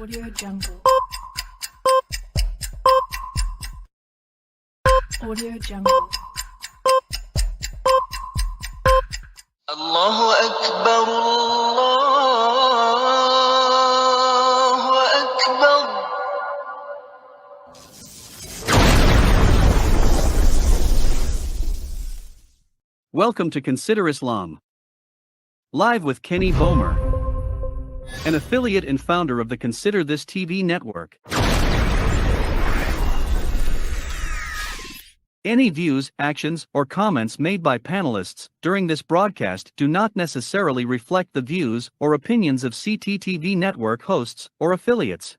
Audio Jungle. Audio Jungle. الله أكبر الله أكبر. Welcome to Consider Islam. Live with Kenny Bomer, an affiliate and founder of the Consider This TV network. Any views, actions, or comments made by panelists during this broadcast do not necessarily reflect the views or opinions of CTTV network hosts or affiliates.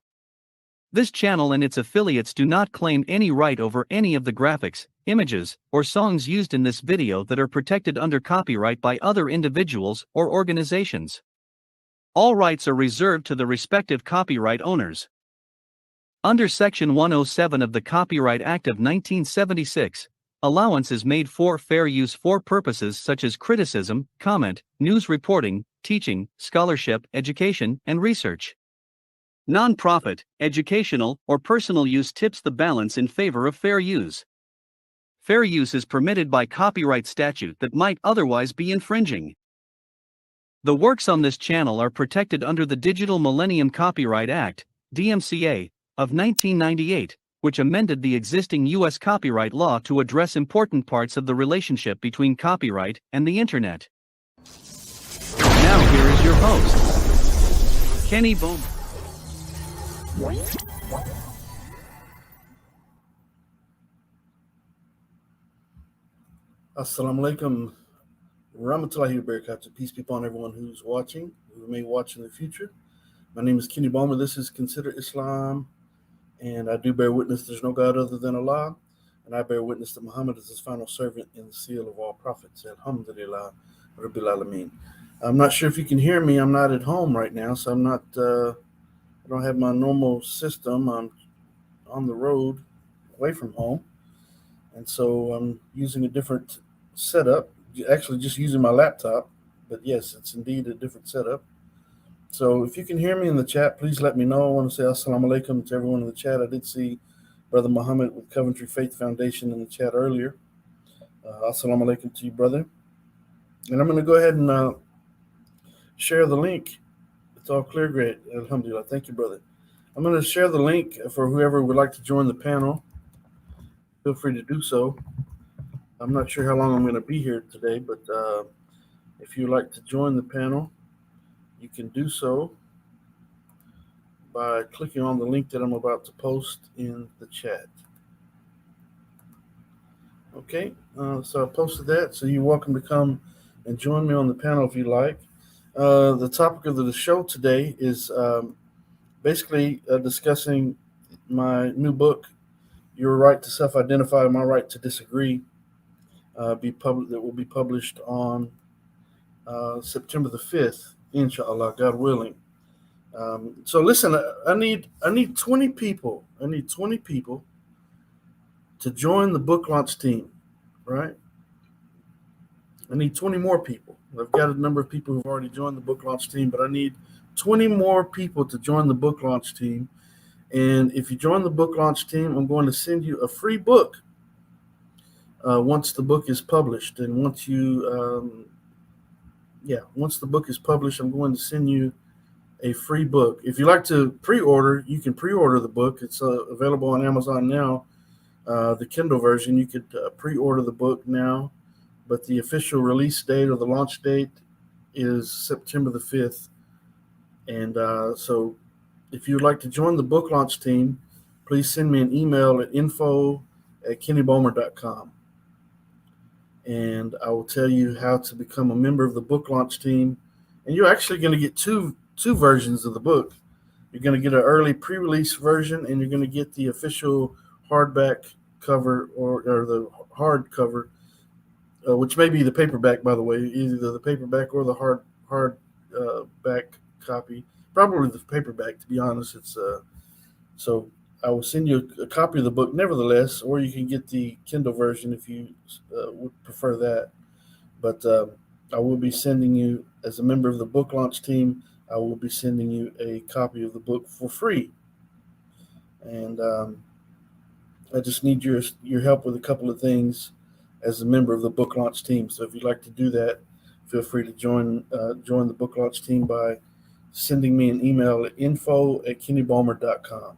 This channel and its affiliates do not claim any right over any of the graphics, images, or songs used in this video that are protected under copyright by other individuals or organizations. All rights are reserved to the respective copyright owners. Under Section 107 of the Copyright Act of 1976, allowance is made for fair use for purposes such as criticism, comment, news reporting, teaching, scholarship, education, and research. Non-profit, educational, or personal use tips the balance in favor of fair use. Fair use is permitted by copyright statute that might otherwise be infringing. The works on this channel are protected under the Digital Millennium Copyright Act, DMCA, of 1998, which amended the existing U.S. copyright law to address important parts of the relationship between copyright and the Internet. Now here is your host, Kenny Bomer. Assalamu alaikum rahmatullahi wa barakatuh. Peace be upon everyone who's watching, who may watch in the future. My name is Kenny Bomer. This is Consider Islam, and I do bear witness there's no God other than Allah, and I bear witness that Muhammad is his final servant and the seal of all prophets. Alhamdulillah Rabbil Alameen. I'm not sure if you can hear me. I'm not at home right now, so I don't have my normal system. I'm on the road, away from home, and so I'm using a different setup. Actually, just using my laptop, but yes, it's indeed a different setup. So if you can hear me in the chat, please let me know. I want to say assalamu alaikum to everyone in the chat. I did see Brother Muhammad with Coventry Faith Foundation in the chat earlier. Assalamu alaikum to you, brother. And I'm going to go ahead and share the link. It's all clear, great. Alhamdulillah. Thank you, brother. I'm going to share the link for whoever would like to join the panel. Feel free to do so. I'm not sure how long I'm going to be here today, but if you'd like to join the panel, you can do so by clicking on the link that I'm about to post in the chat. Okay, so I posted that, so you're welcome to come and join me on the panel if you like. The topic of the show today is basically discussing my new book, Your Right to Self-Identify, My Right to Disagree, that will be published on September the 5th. Inshallah, God willing. So listen, I need 20 people. I need 20 people to join the book launch team, right? I need 20 more people. I've got a number of people who've already joined the book launch team, but I need 20 more people to join the book launch team. And if you join the book launch team, I'm going to send you a free book once the book is published. And once the book is published, I'm going to send you a free book. If you like to pre-order, you can pre-order the book. It's available on Amazon now. The Kindle version, you could pre-order the book now, but the official release date or the launch date is September the 5th. And so if you'd like to join the book launch team, please send me an email at info@kennybomer.com. And I will tell you how to become a member of the book launch team. And you're actually going to get two versions of the book. You're going to get an early pre-release version, and you're going to get the official hardback cover or the hard cover, which may be the paperback, by the way, either the paperback or the hard back copy. Probably the paperback, to be honest. It's so I will send you a copy of the book nevertheless, or you can get the Kindle version if you would prefer that. But I will be sending you, as a member of the book launch team, I will be sending you a copy of the book for free. And I just need your help with a couple of things as a member of the book launch team. So if you'd like to do that, feel free to join the book launch team by sending me an email at info@kennybalmer.com.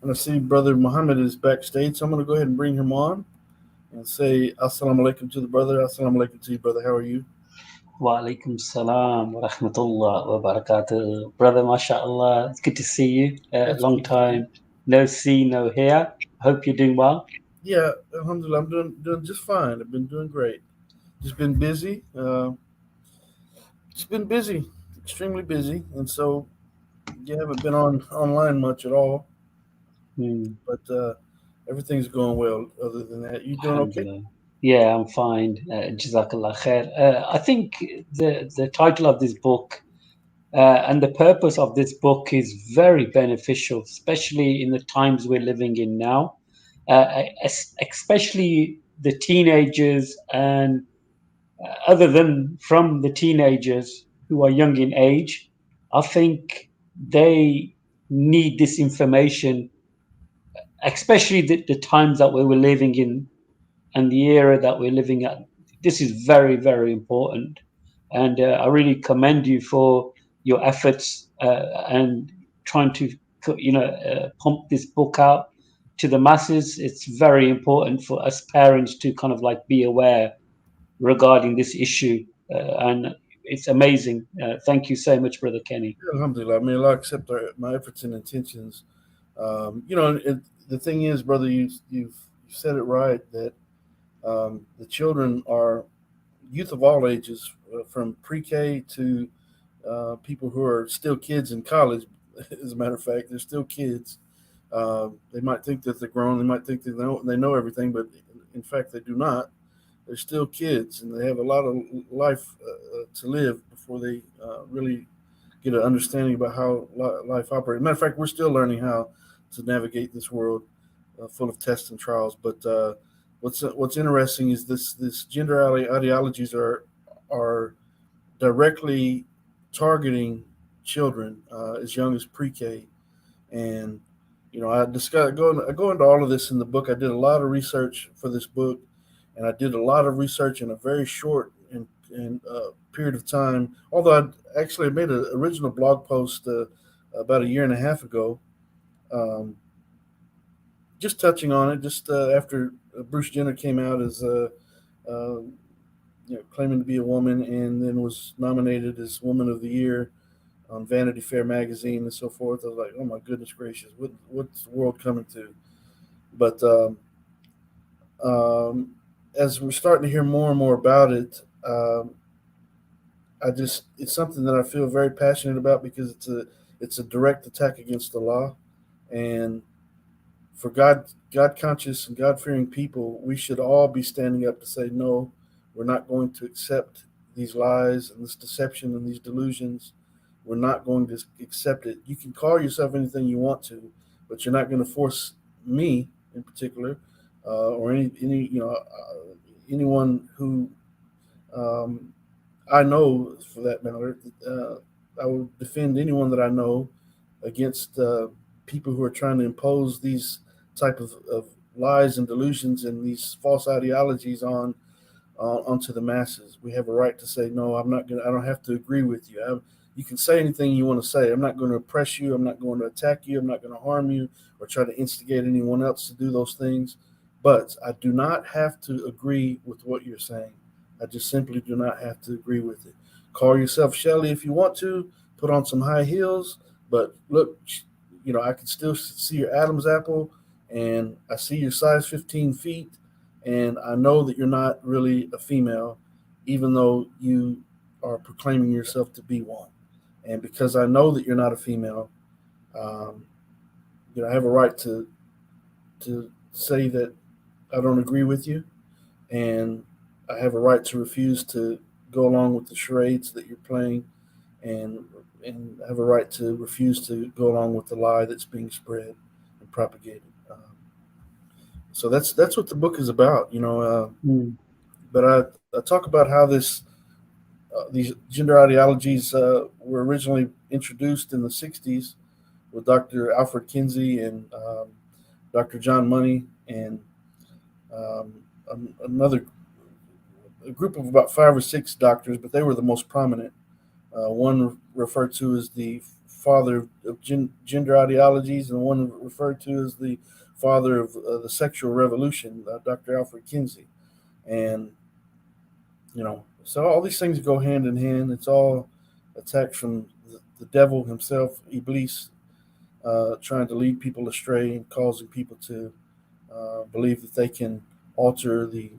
And I see Brother Muhammad is backstage, so I'm going to go ahead and bring him on and say Assalamu alaikum to the brother. Assalamu alaikum to you, brother. How are you? Wa alaikum salam wa rahmatullah wa barakatuh. Brother, mashallah, it's good to see you. It's Long good to see you. time no see, no hear. Hope you're doing well. Yeah, alhamdulillah, I'm doing just fine. I've been doing great. Just been busy. Just been busy, extremely busy, and so you haven't been online much at all. Hmm, But everything's going well. Other than that, you doing okay? Alhamdulillah. Yeah, I'm fine. Jazakallah khair. I think the title of this book and the purpose of this book is very beneficial, especially in the times we're living in now, especially the teenagers and other than from the teenagers who are young in age. I think they need this information, especially the times that we were living in and the era that we're living at. This is very, very important. And I really commend you for your efforts and trying to, pump this book out to the masses. It's very important for us parents to kind of like be aware regarding this issue. And it's amazing. Thank you so much, Brother Kenny. Alhamdulillah. May Allah accept my efforts and intentions. The thing is, brother, you've said it right that the children are youth of all ages, from pre-K to people who are still kids in college. As a matter of fact, they're still kids. They might think that they're grown. They might think that they know everything, but in fact, they do not. They're still kids, and they have a lot of life to live before they really get an understanding about how life operates. Matter of fact, we're still learning how to navigate this world full of tests and trials. But what's interesting is this gender ideologies are directly targeting children as young as pre-K, and I go into all of this in the book. I did a lot of research for this book, and I did a lot of research in a very short period of time. Although I made an original blog post about a year and a half ago, um, just touching on it, just after Bruce Jenner came out as uh, claiming to be a woman, and then was nominated as Woman of the Year on Vanity Fair magazine and so forth. I was like, oh my goodness gracious, what's the world coming to? But um, as we're starting to hear more and more about it, it's something that I feel very passionate about because it's a direct attack against the law, and for God conscious and God fearing people, we should all be standing up to say no, we're not going to accept these lies and this deception and these delusions. We're not going to accept it. You can call yourself anything you want to, but you're not going to force me in particular, or anyone who um, I know for that matter. I will defend anyone that I know against people who are trying to impose these type of lies and delusions and these false ideologies onto the masses. We have a right to say no. I don't have to agree with you. You can say anything you want to say. I'm not going to oppress you. I'm not going to attack you. I'm not going to harm you or try to instigate anyone else to do those things. But I do not have to agree with what you're saying. I just simply do not have to agree with it. Call yourself Shelly if you want to. Put on some high heels. But look, I can still see your Adam's apple, and I see your size 15 feet, and I know that you're not really a female, even though you are proclaiming yourself to be one. And because I know that you're not a female, um, I have a right to say that I don't agree with you, and I have a right to refuse to go along with the charades that you're playing, and I have a right to refuse to go along with the lie that's being spread and propagated. So that's what the book is about. Mm, But I talk about how these gender ideologies were originally introduced in the 60s with Dr. Alfred Kinsey and Dr. John Money and another a group of about 5 or 6 doctors, but they were the most prominent. One referred to as the father of gender ideologies, and one referred to as the father of the sexual revolution, Dr. Alfred Kinsey. And, so all these things go hand in hand. It's all attacks from the devil himself, Iblis, trying to lead people astray and causing people to believe that they can alter the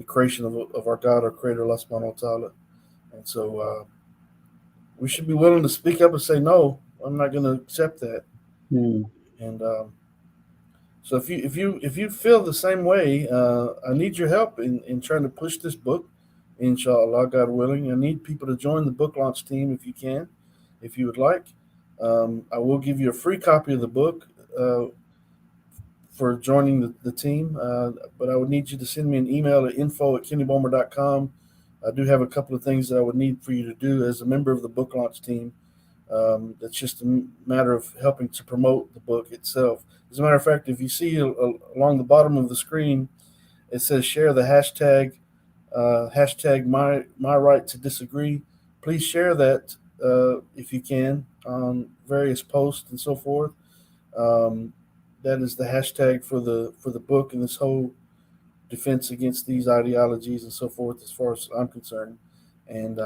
creation of our God, our Creator, Allah subhanahu wa ta'ala. And so we should be willing to speak up and say, no, I'm not going to accept that. And so if you feel the same way, I need your help in trying to push this book, inshallah, God willing. I need people to join the book launch team if you can, if you would like. I will give you a free copy of the book for joining the team, but I would need you to send me an email at info@kennybomer.com. I do have a couple of things that I would need for you to do as a member of the book launch team. That's just a matter of helping to promote the book itself. As a matter of fact, if you see along the bottom of the screen, it says share the hashtag my right to disagree. Please share that if you can on various posts and so forth. That is the hashtag for the book and this whole defense against these ideologies and so forth, as far as I'm concerned. And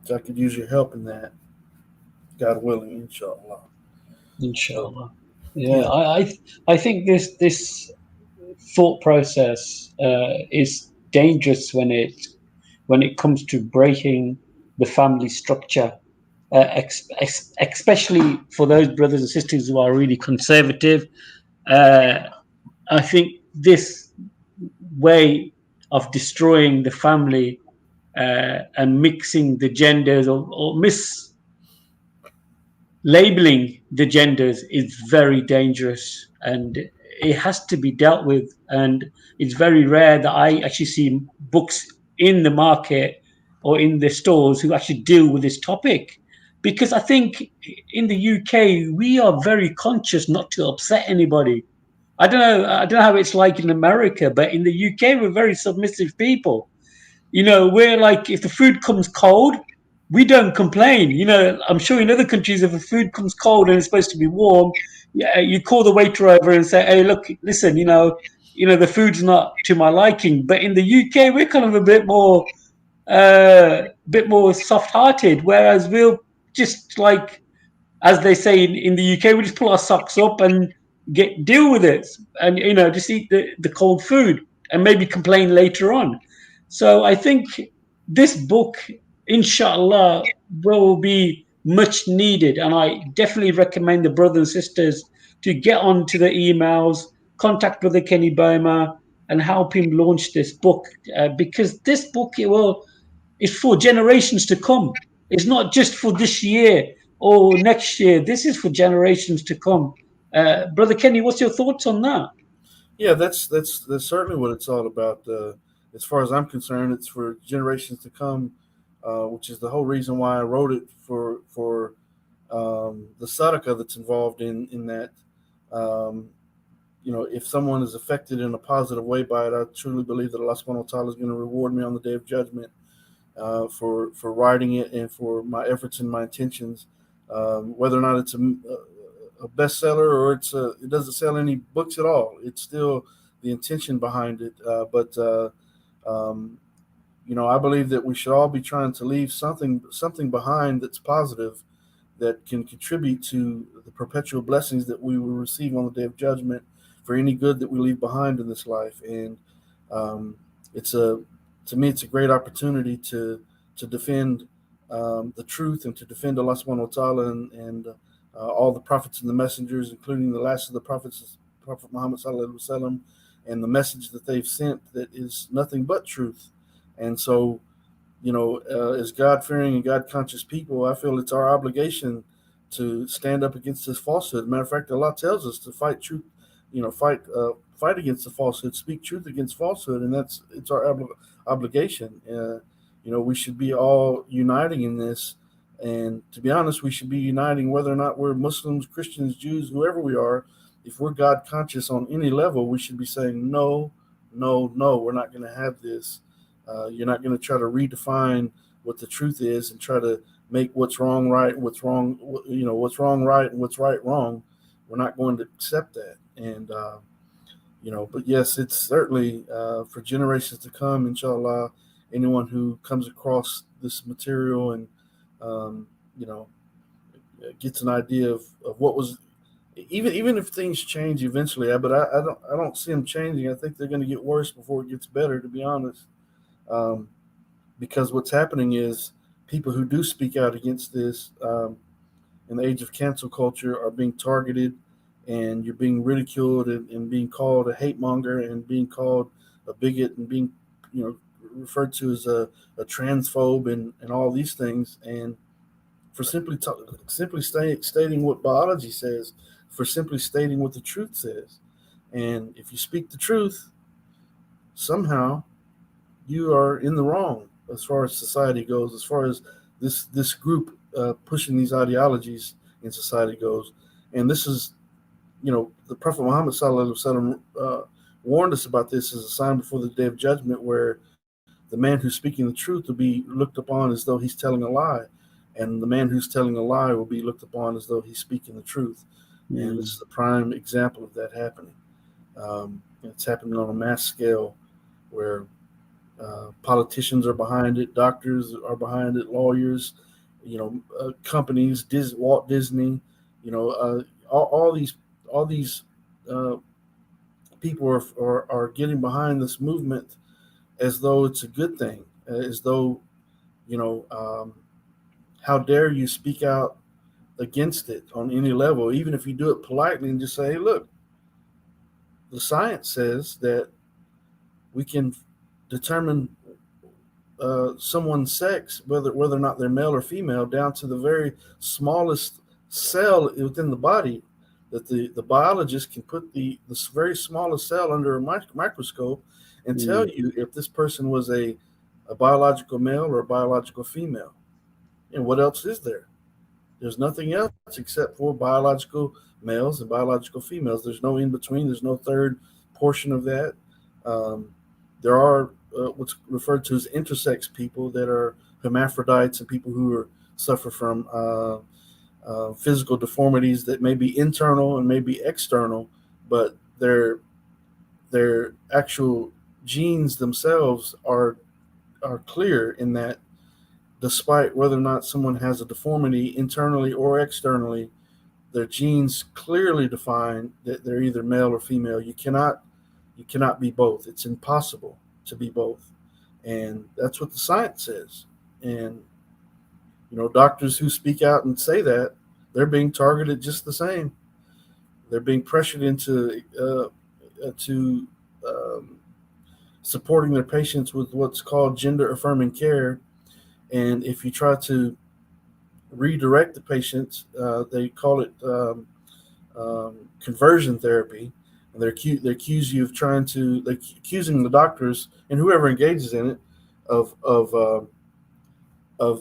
so I could use your help in that, God willing, inshallah. Inshallah. Yeah. I think this thought process is dangerous when it comes to breaking the family structure, especially for those brothers and sisters who are really conservative. I think this way of destroying the family and mixing the genders or mislabeling the genders is very dangerous, and it has to be dealt with. And it's very rare that I actually see books in the market or in the stores who actually deal with this topic, because I think in the UK we are very conscious not to upset anybody. I don't know how it's like in America, but in the UK we're very submissive people. We're like, if the food comes cold, we don't complain. I'm sure in other countries, if the food comes cold and it's supposed to be warm, yeah, you call the waiter over and say, "Hey, look, listen, the food's not to my liking." But in the UK, we're kind of a bit more soft-hearted, whereas we'll just, like, as they say in the UK, we just pull our socks up and deal with it, and just eat the cold food and maybe complain later on. So I think this book, inshallah, will be much needed, and I definitely recommend the brothers and sisters to get onto the emails, contact Brother Kenny Bomer, and help him launch this book, because this book is for generations to come. It's not just for this year or next year. This is for generations to come. Brother Kenny, what's your thoughts on that? Yeah, that's certainly what it's all about. As far as I'm concerned, it's for generations to come, which is the whole reason why I wrote it for the sadaqah that's involved in that. If someone is affected in a positive way by it, I truly believe that Allah subhanahu wa ta'ala is going to reward me on the day of judgment for writing it and for my efforts and my intentions. Whether or not it's a bestseller or it doesn't sell any books at all, it's still the intention behind it. But I believe that we should all be trying to leave something behind that's positive, that can contribute to the perpetual blessings that we will receive on the day of judgment for any good that we leave behind in this life. And to me, it's a great opportunity to defend the truth and to defend Allah subhanahu wa ta'ala and all the prophets and the messengers, including the last of the prophets, Prophet Muhammad sallallahu alaihi wasallam, and the message that they've sent that is nothing but truth. And so, as God-fearing and God-conscious people, I feel it's our obligation to stand up against this falsehood. Matter of fact, Allah tells us to fight truth, fight against the falsehood, speak truth against falsehood, and it's our obligation. We should be all uniting in this And to be honest, we should be uniting whether or not we're Muslims, Christians, Jews, whoever we are. If we're God conscious on any level, we should be saying, no, no, no, we're not going to have this. You're not going to try to redefine what the truth is and try to make what's wrong right, what's wrong, what's wrong right, and what's right wrong. We're not going to accept that. And, but yes, it's certainly for generations to come, inshallah, anyone who comes across this material and, um, you know, gets an idea of what was, even if things change eventually, but I don't see them changing. I think they're going to get worse before it gets better, to be honest. Um, because what's happening is people who do speak out against this in the age of cancel culture are being targeted, and you're being ridiculed and being called a hate monger and being called a bigot and being referred to as a transphobe and all these things, and for simply stating what biology says, for simply stating what the truth says. And if you speak the truth, somehow you are in the wrong as far as society goes, as far as this group pushing these ideologies in society goes. And this is, the Prophet Muhammad sallallahu alaihi wasallam warned us about this as a sign before the day of judgment, where the man who's speaking the truth will be looked upon as though he's telling a lie, and the man who's telling a lie will be looked upon as though he's speaking the truth. And this is a prime example of that happening. It's happening on a mass scale, where politicians are behind it, doctors are behind it, lawyers, companies, Walt Disney, all these people are getting behind this movement as though it's a good thing, as though, how dare you speak out against it on any level, even if you do it politely and just say, hey, look, the science says that we can determine someone's sex, whether or not they're male or female, down to the very smallest cell within the body, that the biologist can put this very smallest cell under a microscope and tell you if this person was a biological male or a biological female. And what else is there? There's nothing else except for biological males and biological females. There's no in between. There's no third portion of that. There are what's referred to as intersex people, that are hermaphrodites and people who suffer from physical deformities that may be internal and may be external, but their actual genes themselves are clear, in that despite whether or not someone has a deformity internally or externally, their genes clearly define that they're either male or female. You cannot be both. It's impossible to be both. And that's what the science says. And doctors who speak out and say that, they're being targeted just the same. They're being pressured into supporting their patients with what's called gender affirming care. And if you try to redirect the patients, they call it conversion therapy. And they accuse you of accusing the doctors and whoever engages in it of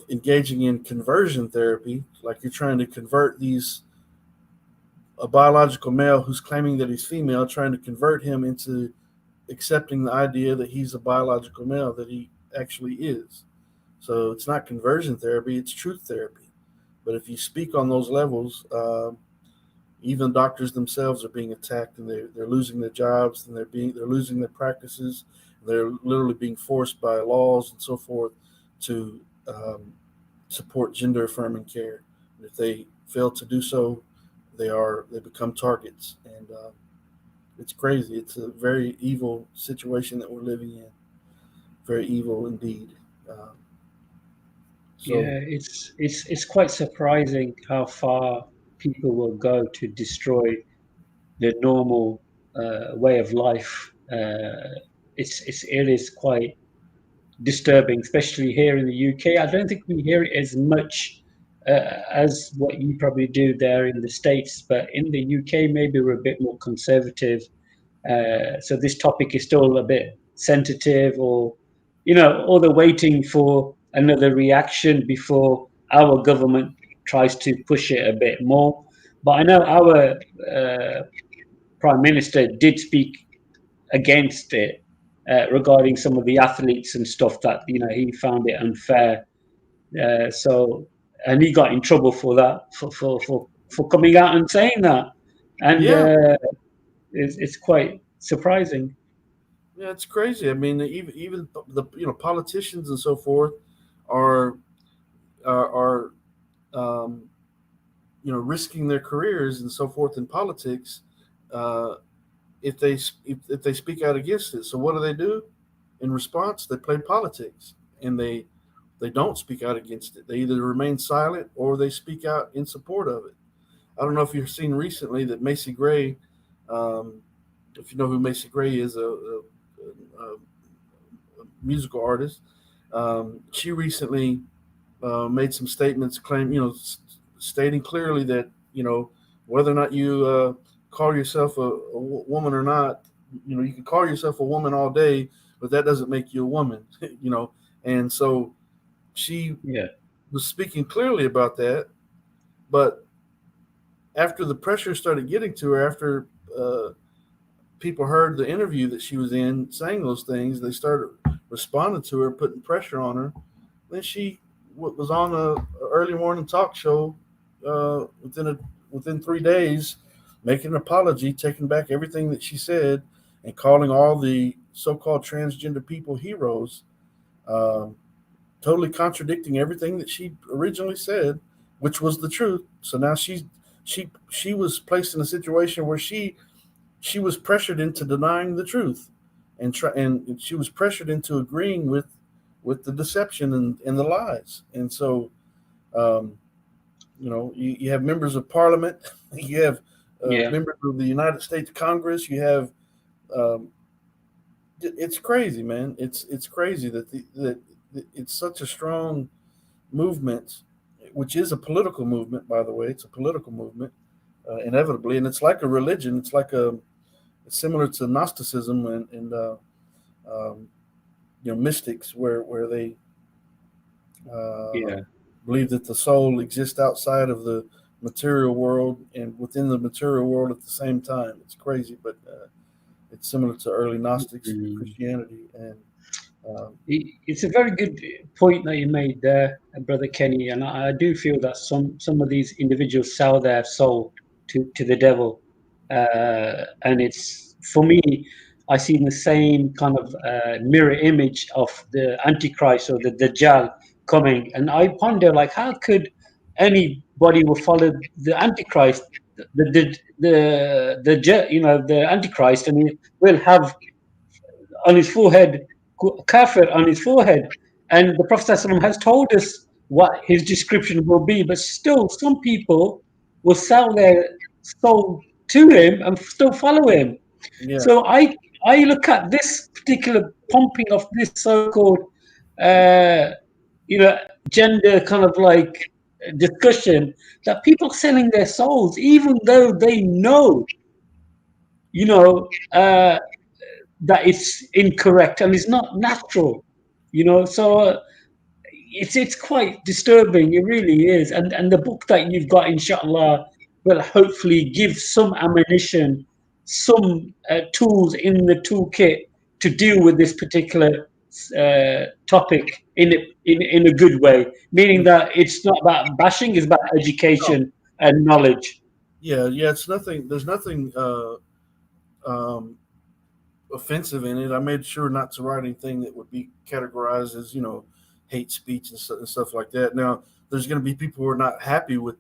engaging in conversion therapy, like you're trying to convert a biological male who's claiming that he's female, trying to convert him into accepting the idea that he's a biological male, that he actually is. So it's not conversion therapy, it's truth therapy. But if you speak on those levels, even doctors themselves are being attacked, and they're losing their jobs, and they're losing their practices. They're literally being forced by laws and so forth to support gender affirming care. And if they fail to do so, they become targets. And it's crazy. It's a very evil situation that we're living in. Very evil indeed. Yeah, it's quite surprising how far people will go to destroy the normal way of life. It is quite disturbing, especially here in the UK. I don't think we hear it as much as what you probably do there in the States, but in the UK, maybe we're a bit more conservative. So this topic is still a bit sensitive, or they're waiting for another reaction before our government tries to push it a bit more. But I know our Prime Minister did speak against it regarding some of the athletes and stuff that he found it unfair. So and he got in trouble for that for coming out and saying that, and Yeah, it's quite surprising. yeah, it's crazy. I mean, even the politicians and so forth are are um, risking their careers and so forth in politics uh, if they speak out against it. So what do? In response, they play politics and they don't speak out against it. They either remain silent or they speak out in support of it. I don't know if you've seen recently that Macy Gray, um, if you know who Macy Gray is, a musical artist. She recently made some statements, stating clearly that whether or not you call yourself a woman or not, you can call yourself a woman all day, but that doesn't make you a woman, And so she Yeah, was speaking clearly about that, but after the pressure started getting to her, after people heard the interview that she was in saying those things, they started responding to her, putting pressure on her. Then she was on a early morning talk show within 3 days, making an apology, taking back everything that she said, and calling all the so-called transgender people heroes, um, totally contradicting everything that she originally said, which was the truth. So now she was placed in a situation where she was pressured into denying the truth, and she was pressured into agreeing with the deception and the lies. And so, um, you have members of parliament, you have yeah, members of the United States Congress, you have um, it's crazy, man. It's crazy that it's such a strong movement, which is a political movement, by the way. It's a political movement, inevitably, and it's like a religion. It's similar to Gnosticism and um, mystics, where they uh, yeah. believe that the soul exists outside of the material world and within the material world at the same time. It's crazy, but it's similar to early Gnostics and Mm. Christianity. And um, It's a very good point that you made there, Brother Kenny, and I do feel that some of these individuals sell their soul to the devil, and it's for me. I see the same kind of mirror image of the Antichrist or the Dajjal coming, and I ponder like, how could anybody will follow the Antichrist, the Antichrist, and he will have on his forehead, kafir on his forehead. And the Prophet ﷺ has told us what his description will be, but still some people will sell their soul to him and still follow him. yeah, So I look at this particular pumping of this so-called uh, you know gender kind of like discussion, that people are selling their souls even though they know you know uh, that it's incorrect and it's not natural, So it's quite disturbing. It really is. And the book that you've got, inshallah, will hopefully give some ammunition, some tools in the toolkit to deal with this particular topic in a good way. Meaning yeah, that it's not about bashing; it's about no, education and knowledge. yeah. It's nothing. There's nothing um, offensive in it. I made sure not to write anything that would be categorized as hate speech and stuff like that. Now, there's going to be people who are not happy with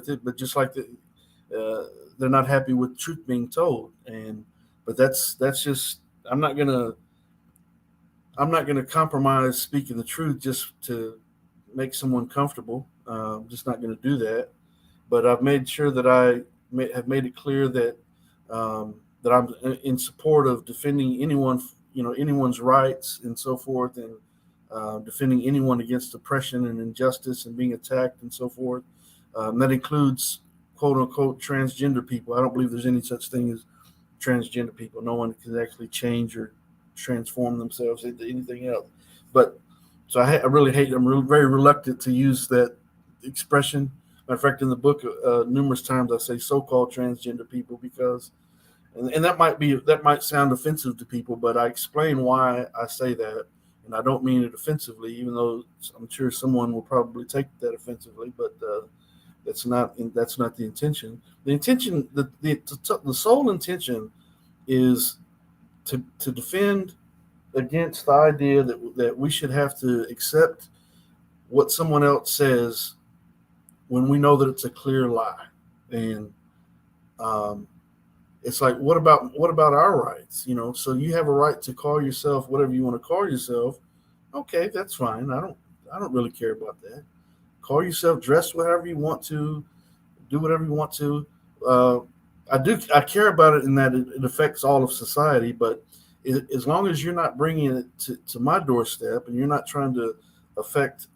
it, but just like they're not happy with truth being told. And but that's just I'm not gonna compromise speaking the truth just to make someone comfortable. I'm just not going to do that. But I've made sure that have made it clear that I'm in support of defending anyone's rights and so forth, and defending anyone against oppression and injustice and being attacked and so forth. That includes quote unquote transgender people. I don't believe there's any such thing as transgender people. No one can actually change or transform themselves into anything else. But so I really hate. Very reluctant to use that expression. Matter of fact, in the book, numerous times I say so-called transgender people because, and that might sound offensive to people, but I explain why I say that, and I don't mean it offensively, even though I'm sure someone will probably take that offensively, but that's not the intention. The intention, the sole intention, is to defend against the idea that we should have to accept what someone else says when we know that it's a clear lie. And it's like, what about our rights? So you have a right to call yourself whatever you want to call yourself. Okay, that's fine. I don't really care about that. Call yourself, dress whatever you want to, do whatever you want to. I care about it in that it affects all of society, but as long as you're not bringing it to my doorstep and you're not trying to affect,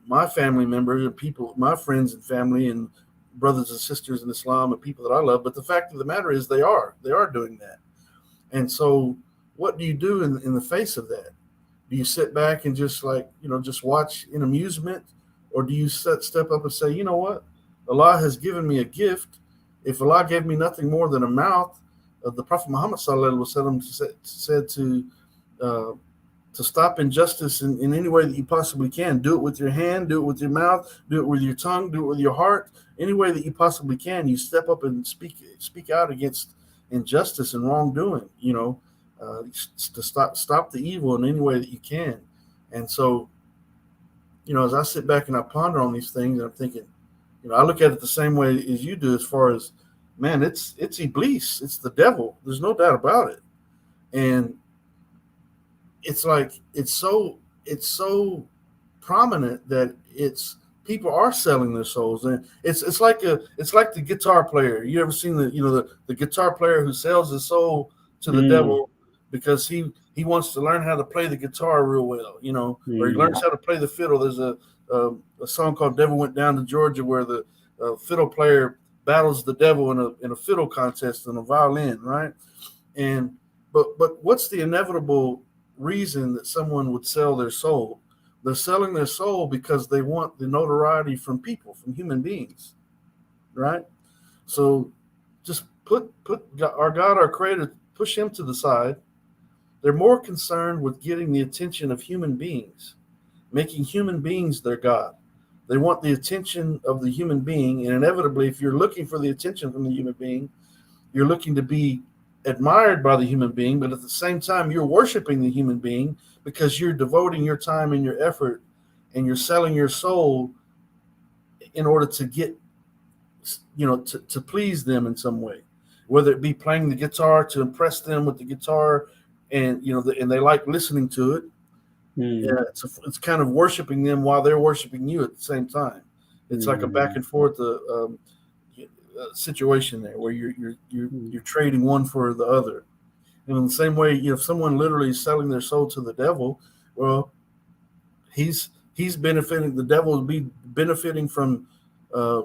my family members and people, my friends and family and brothers and sisters in Islam and people that I love. But the fact of the matter is they are doing that. And so what do you do in the face of that? Do you sit back and just just watch in amusement? Or do you step up and say, you know what? Allah has given me a gift. If Allah gave me nothing more than a mouth, the Prophet Muhammad said to stop injustice in any way that you possibly can. Do it with your hand, do it with your mouth, do it with your tongue, do it with your heart. Any way that you possibly can, you step up and speak out against injustice and wrongdoing. To stop the evil in any way that you can. And so, as I sit back and I ponder on these things, I'm thinking, I look at it the same way as you do, as far as, man, it's Iblis, it's the devil. There's no doubt about it. And it's like it's so prominent that people are selling their souls, and it's like the guitar player. You ever seen the guitar player who sells his soul to the devil because he wants to learn how to play the guitar real well, or he learns how to play the fiddle. There's a song called "Devil Went Down to Georgia" where the fiddle player battles the devil in a fiddle contest on a violin, right? And but what's the inevitable reason that someone would sell their soul? They're selling their soul because they want the notoriety from people, from human beings, right? So just put our God, our Creator, push him to the side. They're more concerned with getting the attention of human beings, making human beings their God. They want the attention of the human being, and inevitably, if you're looking for the attention from the human being, you're looking to be admired by the human being, but at the same time, you're worshiping the human being because you're devoting your time and your effort, and you're selling your soul in order to get, to please them in some way, whether it be playing the guitar to impress them with the guitar, and and they like listening to it. Yeah, it's kind of worshiping them while they're worshiping you at the same time. It's like a back and forth situation there where you're trading one for the other. And in the same way, if someone literally is selling their soul to the devil, well, he's benefiting. The devil will be benefiting from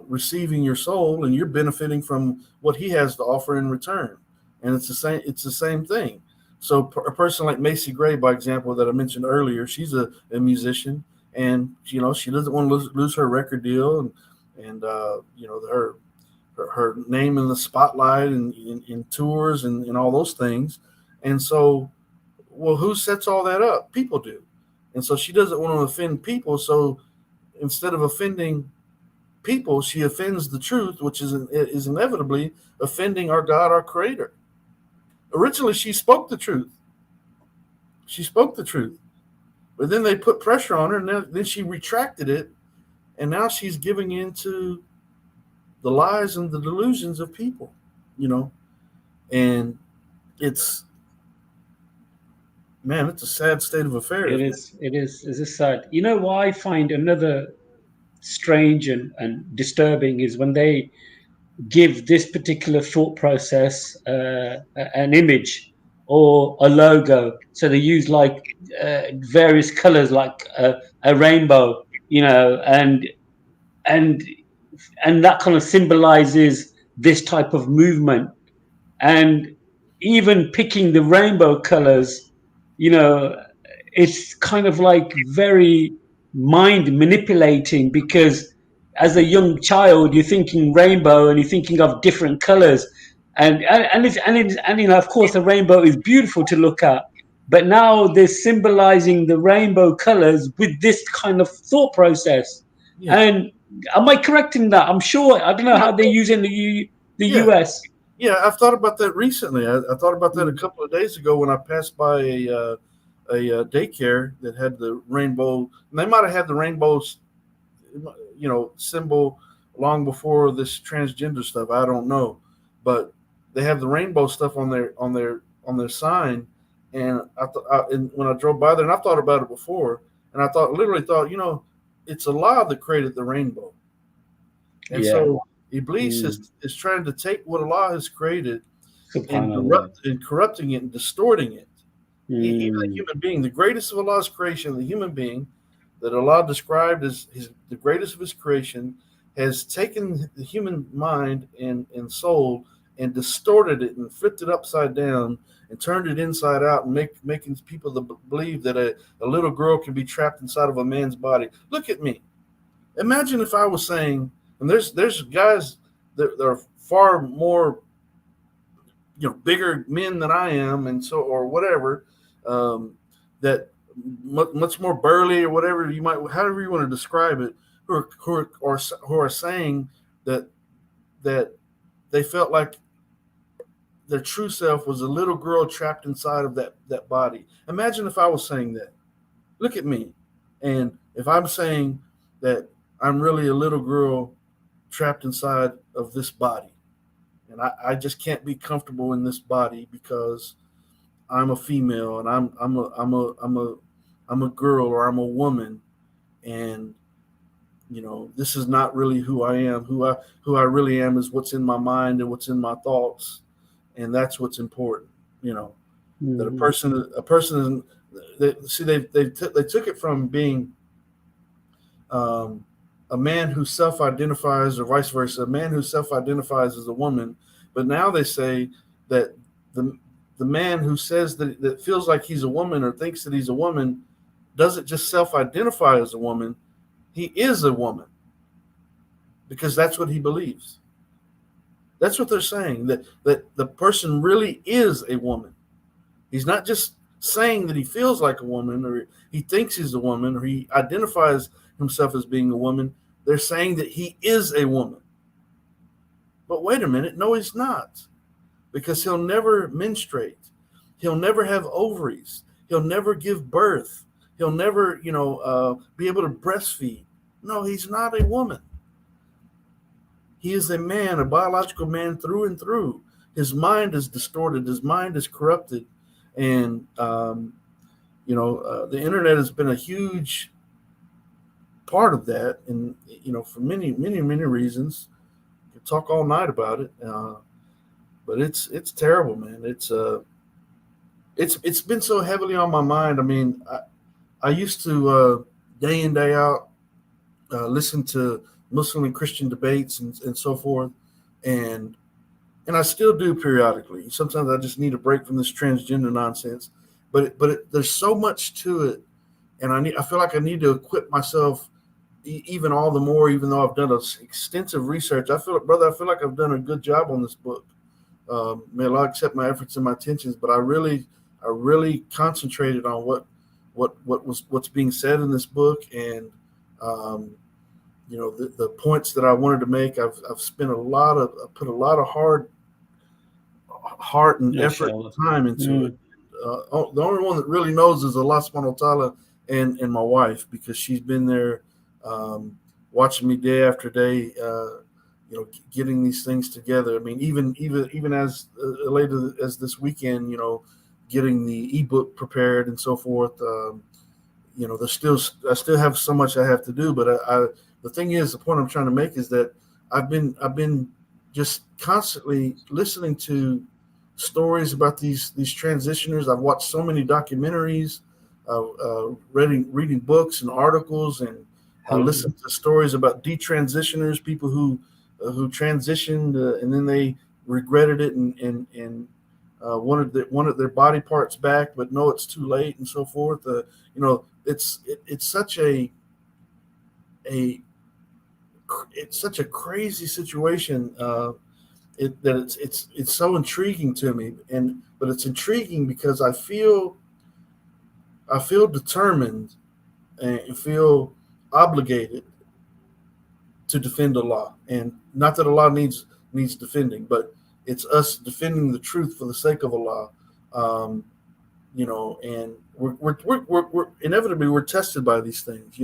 receiving your soul, and you're benefiting from what he has to offer in return. And it's the same thing. So a person like Macy Gray, by example, that I mentioned earlier, she's a musician, and she doesn't want to lose her record deal, and her name in the spotlight and in tours and all those things. And so, well, who sets all that up? People do. And so she doesn't want to offend people. So instead of offending people, she offends the truth, which is inevitably offending our God, our Creator. Originally, she spoke the truth. But then they put pressure on her, and then she retracted it, and now she's giving in to the lies and the delusions of people, and it's a sad state of affairs. It is sad. Why I find another strange and disturbing is when they give this particular thought process an image or a logo. So they use various colors, like a rainbow, and that kind of symbolizes this type of movement. And even picking the rainbow colors, it's kind of like very mind manipulating, because as a young child, you're thinking rainbow and you're thinking of different colors, and you know, of course, the rainbow is beautiful to look at. But now they're symbolizing the rainbow colors with this kind of thought process. Yeah, And am I correct in that? I'm sure. I don't know yeah, how they use it in the yeah, US. yeah. I've thought about that recently. I thought about that a Mm. couple of days ago when I passed by a daycare that had the rainbow. And they might have had the rainbows, symbol long before this transgender stuff. I don't know, but they have the rainbow stuff on their sign. And and when I drove by there, and I've thought about it before, and I literally thought, it's Allah that created the rainbow, and Yeah. so Iblis Mm. is trying to take what Allah has created and Subhanallah. corrupting it and distorting it. Even a Mm. human being, the greatest of Allah's creation, the human being that Allah described as the greatest of His creation, has taken the human mind and soul and distorted it and flipped it upside down and turned it inside out and making people believe that a little girl can be trapped inside of a man's body. Look at me. Imagine if I was saying, and there's guys that are far more bigger men than I am, and so or whatever, that much more burly or whatever however you want to describe it, who are saying that that they felt like their true self was a little girl trapped inside of that body. Imagine if I was saying that. Look at me, and if I'm saying that I'm really a little girl trapped inside of this body, and I just can't be comfortable in this body because I'm a female and I'm a girl or I'm a woman, and this is not really who I am. Who I really am is what's in my mind and what's in my thoughts, and that's what's important. That a Mm. person they took it from being um, a man who self-identifies, or vice versa, a man who self-identifies as a woman, but now they say that the the man who says that feels like he's a woman or thinks that he's a woman doesn't just self-identify as a woman; he is a woman because that's what he believes. That's what they're saying, that the person really is a woman. He's not just saying that he feels like a woman or he thinks he's a woman or he identifies himself as being a woman. They're saying that he is a woman. But wait a minute, no, he's not, because he'll never menstruate. He'll never have ovaries. He'll never give birth. He'll never, be able to breastfeed. No, he's not a woman. He is a man, a biological man through and through. His mind is distorted. His mind is corrupted, and the internet has been a huge part of that, and for many, many, many reasons. We could talk all night about it, but it's terrible, man. It's been so heavily on my mind. I mean, I used to day in day out listen to Muslim and Christian debates and so forth, and I still do periodically. Sometimes I just need a break from this transgender nonsense, but there's so much to it, and I feel like I need to equip myself even all the more, even though I've done extensive research. I feel like I've done a good job on this book. May Allah accept my efforts and my intentions, but I really concentrated on what's being said in this book, and the points that I wanted to make. I've spent put a lot of heart and effort and MashaAllah. time into it. Mm. The only one that really knows is Allah subhanahu wa ta'ala and my wife, because she's been there watching me day after day, getting these things together. I mean, even as later as this weekend, getting the ebook prepared and so forth. I still have so much I have to do, but the thing is, the point I'm trying to make is that I've been just constantly listening to stories about these transitioners. I've watched so many documentaries, reading books and articles, and listened to stories about detransitioners, people who transitioned and then they regretted it and wanted their body parts back, but no, it's too late and so forth. It's such a it's such a crazy situation. It's so intriguing to me, but it's intriguing because I feel determined and feel obligated to defend Allah, and not that Allah needs defending, but it's us defending the truth for the sake of Allah. Um, and we're inevitably we're tested by these things.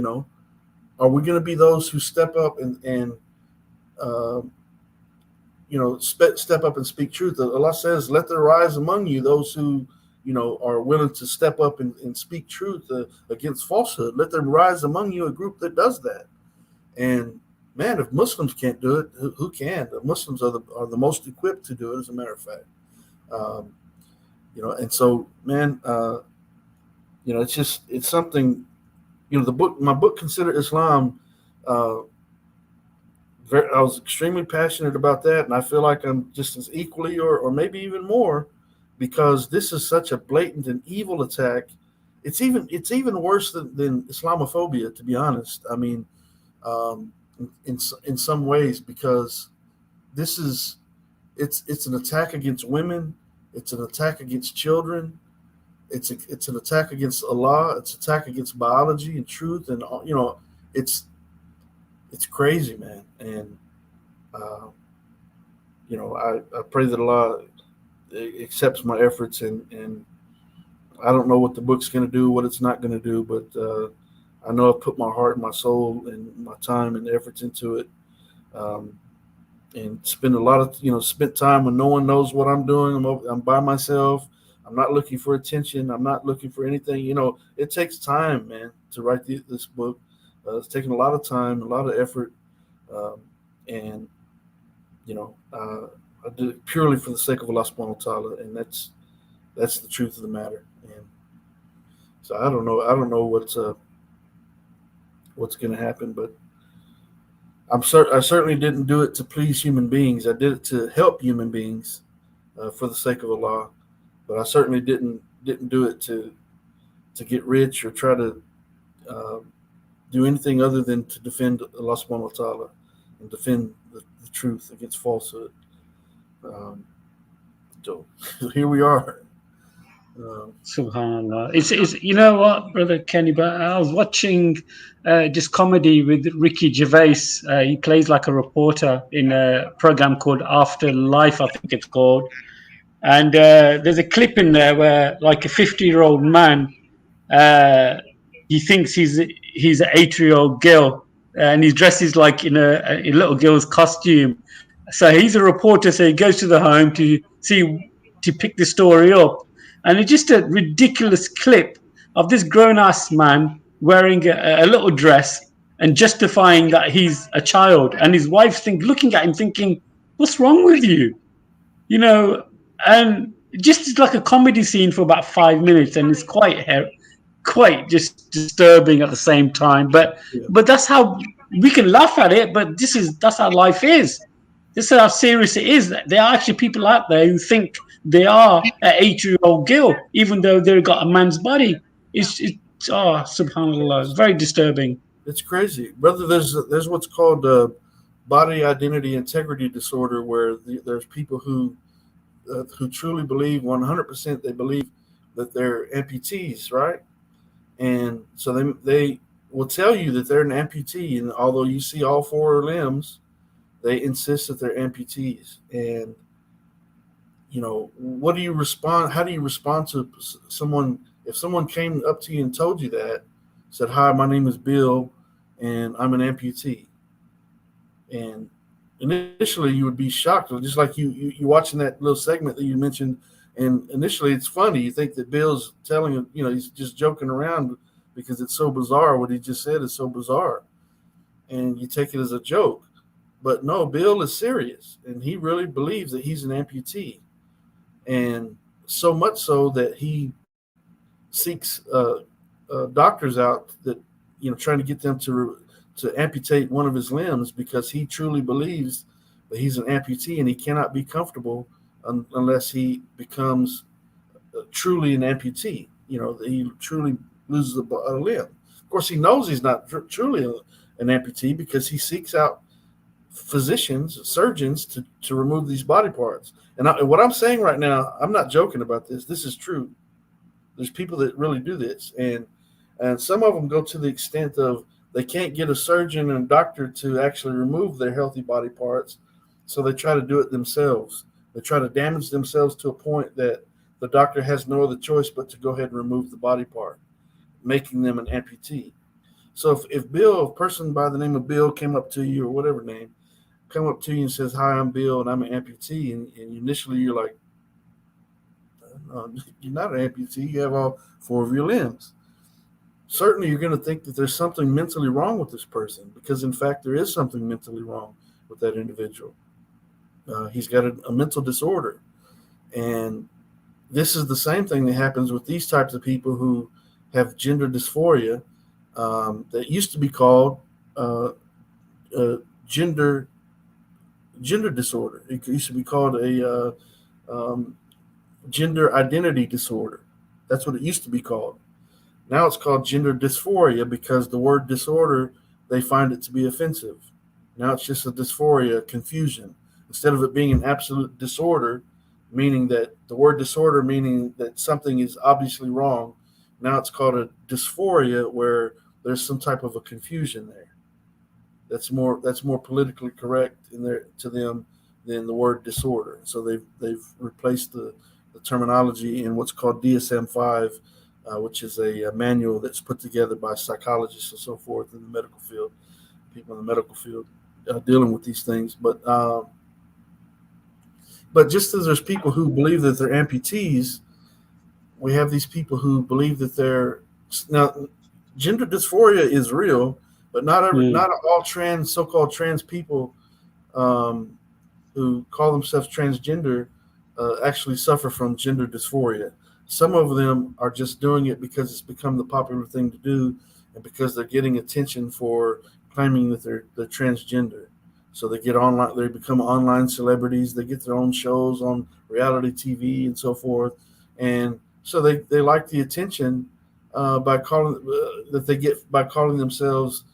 Are we going to be those who step up and uh, step up and speak truth? Allah says, "Let there rise among you those who are willing to step up and speak truth against falsehood. Let there rise among you a group that does that." And man, if Muslims can't do it, who can? The Muslims are the most equipped to do it, as a matter of fact. Um, and so, man, it's something. My book, Consider Islam. Uh, I was extremely passionate about that, and I feel like I'm just as equally, or maybe even more, because this is such a blatant and evil attack. It's even worse than Islamophobia, to be honest. I mean, in some ways, because it's an attack against women, it's an attack against children, it's an attack against Allah, it's an attack against biology and truth, and it's crazy, man. And I pray that Allah accepts my efforts, and I don't know what the book's going to do, what it's not going to do, but I know I've put my heart and my soul and my time and efforts into it, and spent time when no one knows what I'm doing. I'm by myself. I'm not looking for attention. I'm not looking for anything. It takes time, man, to write this book. It's taken a lot of time, a lot of effort, and I did it purely for the sake of Allah subhanahu wa ta'ala, and that's the truth of the matter. And so I don't know what's going to happen, but I certainly didn't do it to please human beings. I did it to help human beings for the sake of Allah, but I certainly didn't do it to get rich or try to do anything other than to defend Allah subhanahu wa ta'ala and defend the truth against falsehood. So here we are. Subhanallah. It's you know what, Brother Kenny, but I was watching this comedy with Ricky Gervais. He plays like a reporter in a program called After Life, I think it's called. And there's a clip in there where like a 50-year-old man, he thinks he's an 8-year-old girl, and he dresses like in a little girl's costume. So he's a reporter, so he goes to the home to pick the story up. And it's just a ridiculous clip of this grown-ass man wearing a little dress and justifying that he's a child. And his wife looking at him thinking, what's wrong with you? And just like a comedy scene for about 5 minutes. And it's quite just disturbing at the same time. But that's how we can laugh at it. But that's how life is. This is how serious it is. There are actually people out there who think they are an 8-year-old girl, even though they've got a man's body. It's subhanallah, it's very disturbing. It's crazy, brother. There's what's called body identity integrity disorder, where there's people who truly believe 100%. They believe that they're amputees, right? And so they will tell you that they're an amputee, and although you see all 4 limbs, they insist that they're amputees. And what do you respond? How do you respond to someone if someone came up to you and told you that, said, "Hi, my name is Bill, and I'm an amputee"? And initially, you would be shocked, just like you watching that little segment that you mentioned. And initially, it's funny. You think that Bill's telling him, he's just joking around because it's so bizarre. What he just said is so bizarre, and you take it as a joke. But no, Bill is serious, and he really believes that he's an amputee. And so much so that he seeks doctors out that, trying to get them to amputate one of his limbs, because he truly believes that he's an amputee, and he cannot be comfortable unless he becomes truly an amputee, that he truly loses a limb. Of course, he knows he's not truly an amputee, because he seeks out physicians, surgeons to remove these body parts. And what I'm saying right now, I'm not joking about this. This is true. There's people that really do this, and some of them go to the extent of they can't get a surgeon and doctor to actually remove their healthy body parts, so they try to do it themselves. They try to damage themselves to a point that the doctor has no other choice but to go ahead and remove the body part, making them an amputee. So if Bill, a person by the name of Bill came up to you or whatever name, come up to you and says, "Hi, I'm Bill and I'm an amputee," and initially you're like, "You're not an amputee. You have all four of your limbs." Certainly you're going to think that there's something mentally wrong with this person, because in fact there is something mentally wrong with that individual. He's got a mental disorder, and this is the same thing that happens with these types of people who have gender dysphoria, that used to be called gender disorder. It used to be called a gender identity disorder. That's what it used to be called. Now it's called gender dysphoria because the word disorder, they find it to be offensive. Now it's just a dysphoria, confusion. Instead of it being an absolute disorder, meaning that the word disorder, meaning that something is obviously wrong, now it's called a dysphoria where there's some type of a confusion there. That's more politically correct to them than the word disorder. So they've replaced the terminology in what's called DSM-5, which is a manual that's put together by psychologists and so forth in the medical field, people in the medical field dealing with these things. But just as there's people who believe that they're amputees, we have these people who believe that they're now. Gender dysphoria is real, but not all so-called trans people who call themselves transgender actually suffer from gender dysphoria. Some of them are just doing it because it's become the popular thing to do, and because they're getting attention for claiming that they're transgender. So they become online celebrities. They get their own shows on reality TV and so forth, and so they like the attention that they get by calling themselves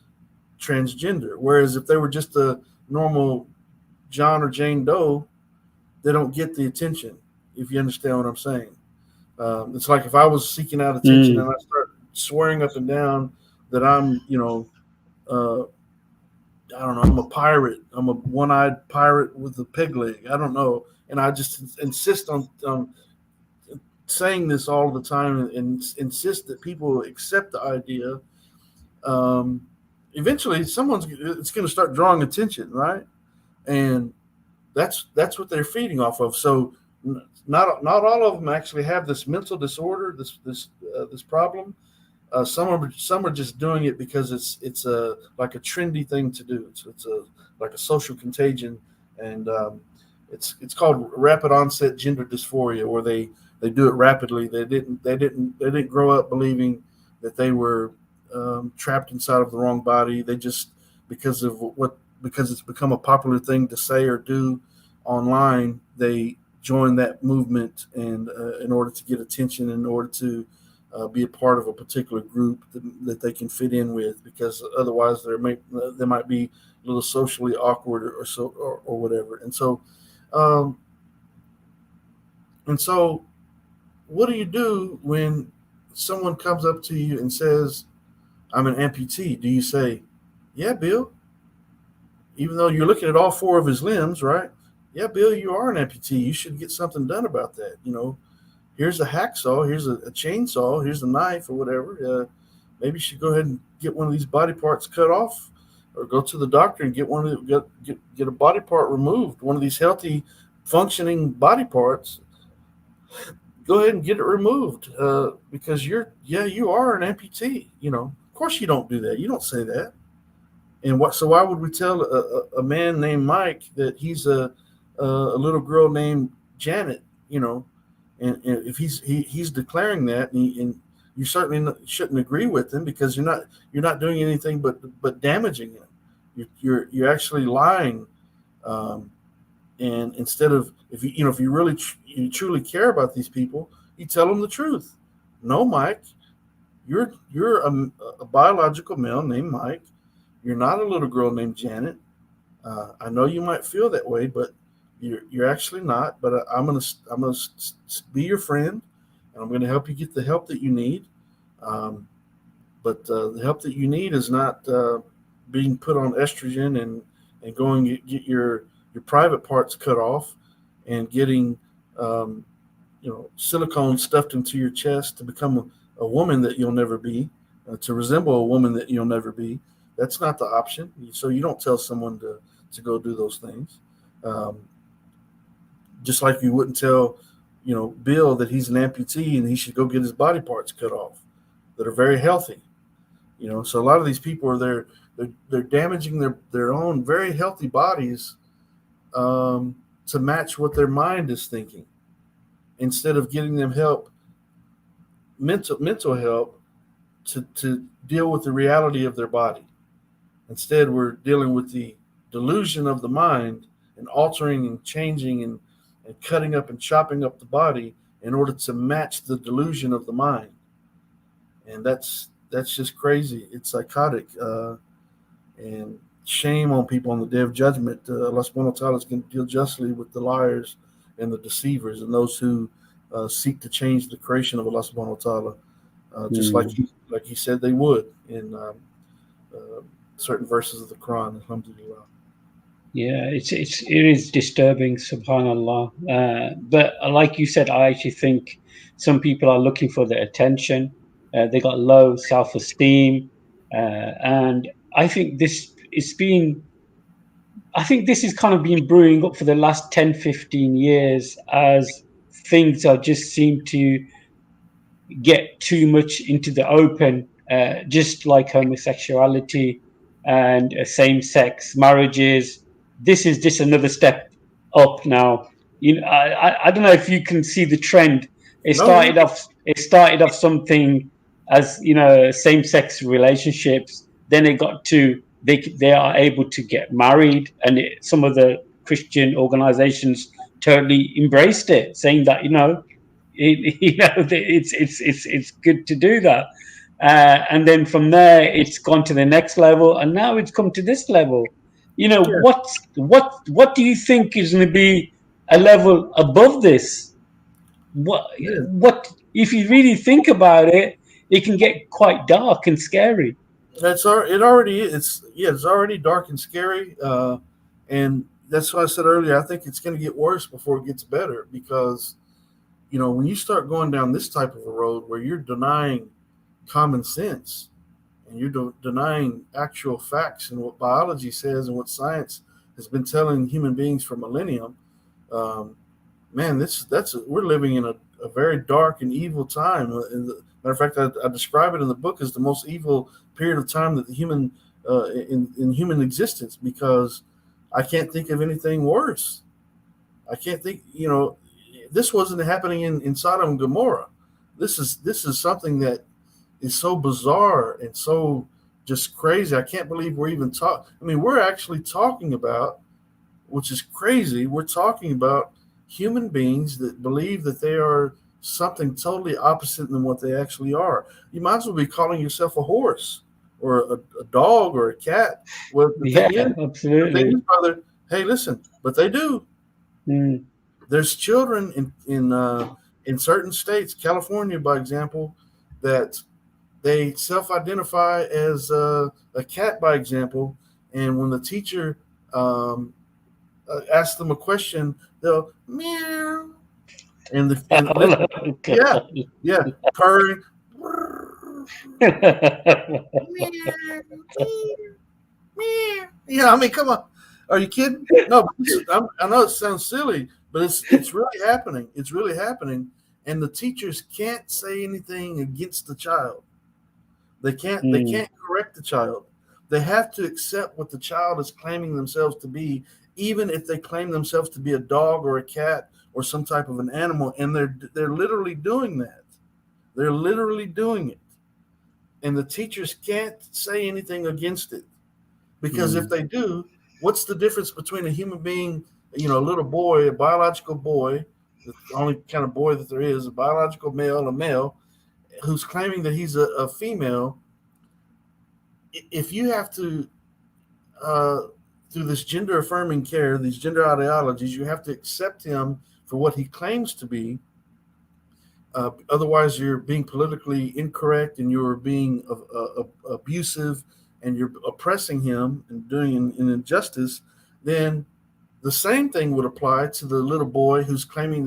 transgender. Whereas if they were just a normal John or Jane Doe, they don't get the attention. If you understand what I'm saying, it's like if I was seeking out attention and I start swearing up and down that I'm, I don't know, I'm a pirate. I'm a one-eyed pirate with a peg leg. I don't know, and I just insist on saying this all the time and insist that people accept the idea. Eventually it's going to start drawing attention, right? And that's what they're feeding off of. So not all of them actually have this mental disorder, this problem. Some are just doing it because it's like a trendy thing to do. It's like a social contagion, and it's called rapid onset gender dysphoria, where they do it rapidly. They didn't grow up believing that they were trapped inside of the wrong body. They just because it's become a popular thing to say or do online, they join that movement, and in order to get attention, in order to be a part of a particular group that they can fit in with, because otherwise they might be a little socially awkward or whatever. And so what do you do when someone comes up to you and says, "I'm an amputee"? Do you say, "Yeah, Bill," even though you're looking at all four of his limbs, right? "Yeah, Bill, you are an amputee. You should get something done about that. Here's a hacksaw, here's a chainsaw, here's a knife or whatever. Maybe you should go ahead and get one of these body parts cut off, or go to the doctor and get get a body part removed, one of these healthy, functioning body parts. Go ahead and get it removed because you are an amputee." Of course you don't do that. You don't say that. And so why would we tell a man named Mike that he's a little girl named Janet? And if he's declaring that, and you certainly shouldn't agree with him, because you're not doing anything but damaging him. You're actually lying. And instead of, if you really you truly care about these people, you tell them the truth. "No, Mike, you're a biological male named Mike. You're not a little girl named Janet. I know you might feel that way, but you're actually not. But I'm gonna be your friend, and I'm gonna help you get the help that you need. Um, but the help that you need is not being put on estrogen and going to get your private parts cut off and getting um, silicone stuffed into your chest to become a woman that you'll never be, to resemble a woman that you'll never be. That's not the option. So you don't tell someone to go do those things. Um, just like you wouldn't tell, Bill that he's an amputee and he should go get his body parts cut off that are very healthy. So a lot of these people are they're damaging their own very healthy bodies to match what their mind is thinking instead of getting them help, mental help to deal with the reality of their body. Instead, we're dealing with the delusion of the mind and altering and changing and cutting up and chopping up the body in order to match the delusion of the mind. And that's just crazy. It's psychotic. And shame on people on the day of judgment. Allah subhanahu wa ta'ala is going to deal justly with the liars and the deceivers and those who seek to change the creation of Allah subhanahu wa ta'ala, just like he said they would in certain verses of the Quran. Alhamdulillah. Yeah, it is disturbing, subhanallah. But like you said, I actually think some people are looking for the attention. They got low self-esteem, and I think I think this is kind of been brewing up for the last 10, 15 years as things are just seem to get too much into the open, just like homosexuality and same-sex marriages. This is just another step up now. I don't know if you can see the trend. No, yeah. It started off something as same-sex relationships. Then it got to they are able to get married, and some of the Christian organizations totally embraced it, saying that it's good to do that. And then from there, it's gone to the next level, and now it's come to this level. Yeah. What do you think is going to be a level above this? What Yeah. what if you really think about it, it can get quite dark and scary. It already is. It's already dark and scary, and that's why I said earlier. I think it's going to get worse before it gets better because when you start going down this type of a road where you're denying common sense and you're denying actual facts and what biology says and what science has been telling human beings for millennium, um, man, we're living in a very dark and evil time. Matter of fact, I describe it in the book as the most evil period of time that the human in human existence because I can't think of anything worse. I can't think. This wasn't happening in Sodom and Gomorrah. This is something that is so bizarre and so just crazy. I can't believe we're even talking. I mean, we're actually talking about, which is crazy. We're talking about human beings that believe that they are something totally opposite than what they actually are. You might as well be calling yourself a horse or a dog or a cat. Well, Yeah, the thing absolutely. is, brother, hey, listen, but they do. Mm. There's children in certain states, California, by example, that they self-identify as a cat, by example, and when the teacher asks them a question, they'll meow, and listen, yeah, yeah, purring, yeah. I mean, come on, are you kidding? No, but I know it sounds silly, but it's really happening. It's really happening, and the teachers can't say anything against the child. They Mm. can't correct the child. They have to accept what the child is claiming themselves to be, even if they claim themselves to be a dog or a cat or some type of an animal, and they're literally doing that. They're literally doing it. And the teachers can't say anything against it. Because if Mm. they do, what's the difference between a human being, a little boy, a biological boy, the only kind of boy that there is, a biological male, a male, who's claiming that he's a female? If you have to uh, through this gender affirming care, these gender ideologies, you have to accept him for what he claims to be. Otherwise, you're being politically incorrect and you're being abusive and you're oppressing him and doing an injustice. Then the same thing would apply to the little boy who's claiming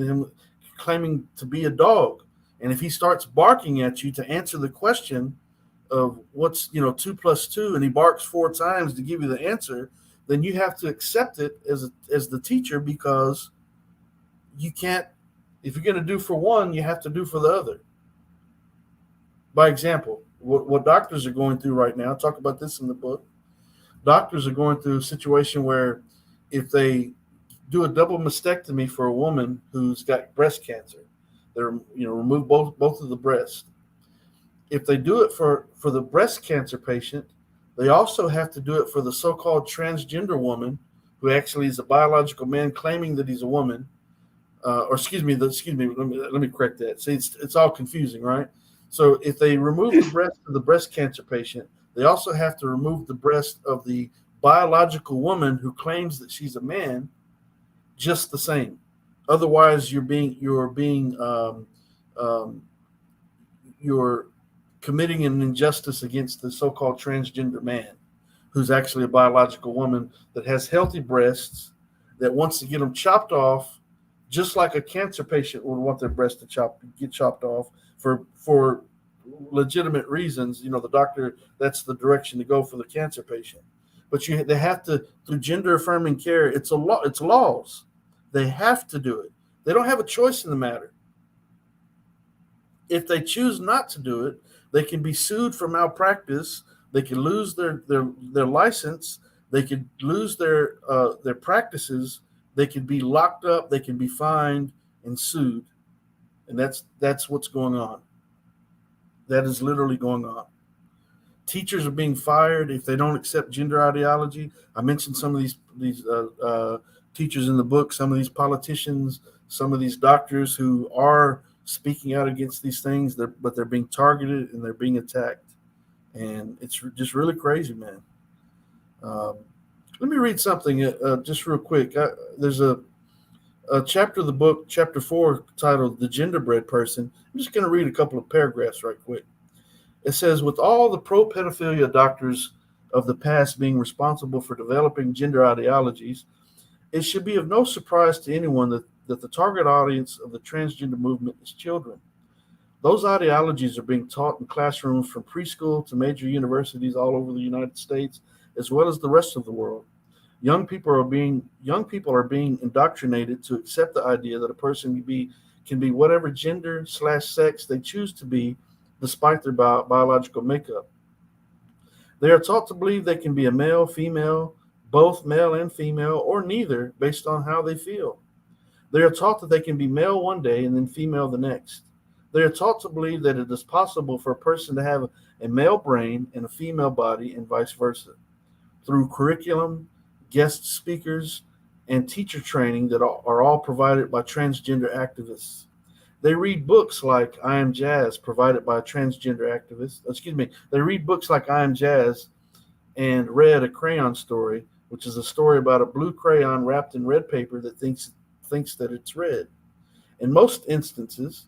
to be a dog. And if he starts barking at you to answer the question of what's 2 + 2, and he barks 4 times to give you the answer, then you have to accept it as the teacher, because you can't. If you're going to do for one, you have to do for the other. By example, what doctors are going through right now, I talk about this in the book. Doctors are going through a situation where if they do a double mastectomy for a woman who's got breast cancer, they remove both of the breasts. If they do it for the breast cancer patient, they also have to do it for the so-called transgender woman who actually is a biological man claiming that he's a woman. Let me correct that. See, it's all confusing, right? So if they remove the breast of the breast cancer patient, they also have to remove the breast of the biological woman who claims that she's a man, just the same. Otherwise, you're committing an injustice against the so-called transgender man, who's actually a biological woman that has healthy breasts, that wants to get them chopped off, just like a cancer patient would want their breast to get chopped off for legitimate reasons. The doctor, that's the direction to go for the cancer patient. But they have to, through gender affirming care, it's a law, it's laws. They have to do it. They don't have a choice in the matter. If they choose not to do it, they can be sued for malpractice. They can lose their license. They could lose their practices. They could be locked up. They can be fined and sued, and that's what's going on. That is literally going on. Teachers are being fired if they don't accept gender ideology. I mentioned some of these teachers in the book. Some of these politicians, some of these doctors who are speaking out against these things, but they're being targeted and they're being attacked, and it's just really crazy, man. Let me read something just real quick. There's a chapter of the book, chapter 4, titled "The Genderbread Person." I'm just going to read a couple of paragraphs right quick. It says, with all the pro-pedophilia doctors of the past being responsible for developing gender ideologies, it should be of no surprise to anyone that the target audience of the transgender movement is children. Those ideologies are being taught in classrooms from preschool to major universities all over the United States, as well as the rest of the world. Young people are being indoctrinated to accept the idea that a person can be whatever gender/sex they choose to be, despite their biological makeup. They are taught to believe they can be a male, female, both male and female, or neither, based on how they feel. They are taught that they can be male one day and then female the next. They are taught to believe that it is possible for a person to have a male brain and a female body, and vice versa. Through curriculum, guest speakers, and teacher training that are all provided by transgender activists. They read books like I Am Jazz, provided by a transgender activist. They read books like I Am Jazz and read A Crayon Story, which is a story about a blue crayon wrapped in red paper that thinks that it's red. In most instances,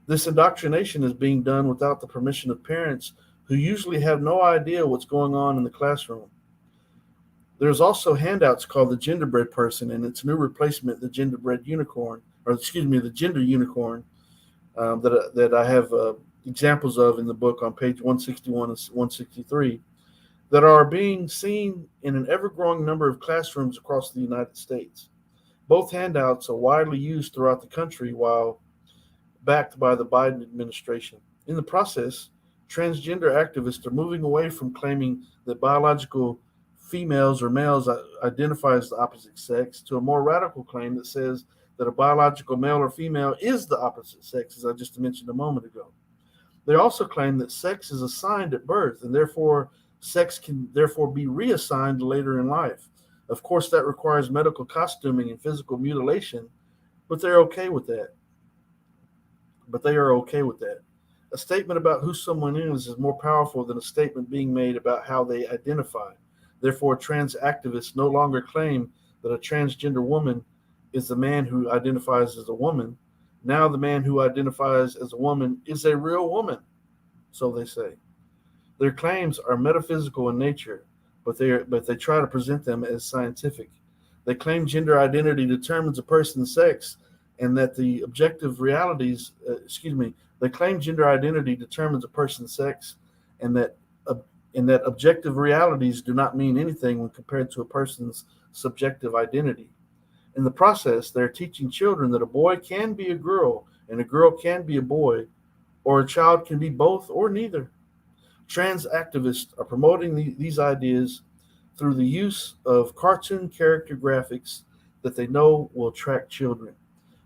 this indoctrination is being done without the permission of parents who usually have no idea what's going on in the classroom. There's also handouts called the Genderbread Person and its new replacement, the Genderbread Unicorn, the Gender Unicorn, that I have examples of in the book on page 161 and 163, that are being seen in an ever-growing number of classrooms across the United States. Both handouts are widely used throughout the country while backed by the Biden administration. In the process, transgender activists are moving away from claiming that biological females or males identify as the opposite sex to a more radical claim that says that a biological male or female is the opposite sex, as I just mentioned a moment ago. They also claim that sex is assigned at birth, and therefore sex can therefore be reassigned later in life. Of course, that requires medical costuming and physical mutilation, but they're okay with that. A statement about who someone is more powerful than a statement being made about how they identify. Therefore, trans activists no longer claim that a transgender woman is the man who identifies as a woman. Now, the man who identifies as a woman is a real woman, so they say. Their claims are metaphysical in nature, but they try to present them as scientific. They claim gender identity determines a person's sex, and that the objective realities, they claim gender identity determines a person's sex, and that uh, objective realities do not mean anything when compared to a person's subjective identity. In the process, they're teaching children that a boy can be a girl and a girl can be a boy, or a child can be both or neither. Trans activists are promoting these ideas through the use of cartoon character graphics that they know will attract children.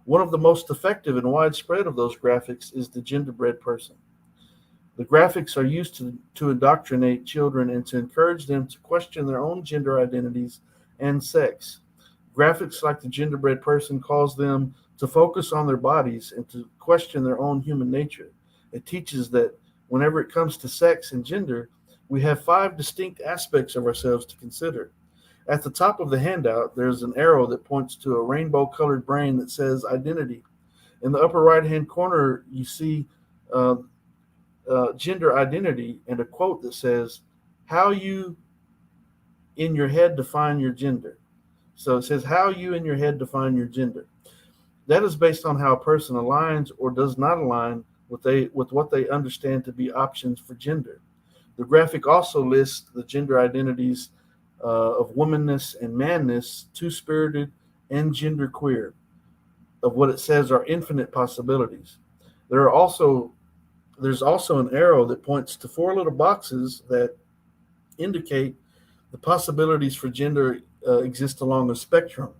One of the most effective and widespread of those graphics is the genderbread person. The graphics are used to indoctrinate children and to encourage them to question their own gender identities and sex. Graphics like the genderbread person cause them to focus on their bodies and to question their own human nature. It teaches that whenever it comes to sex and gender, we have 5 distinct aspects of ourselves to consider. At the top of the handout, there's an arrow that points to a rainbow-colored brain that says identity. In the upper right-hand corner, you see gender identity and a quote that says, "How you in your head define your gender." So it says, "How you in your head define your gender." That is based on how a person aligns or does not align with what they understand to be options for gender. The graphic also lists the gender identities of womanness and manness, two-spirited, and genderqueer, of what it says are infinite possibilities. There's also an arrow that points to 4 little boxes that indicate the possibilities for gender exist along a spectrum.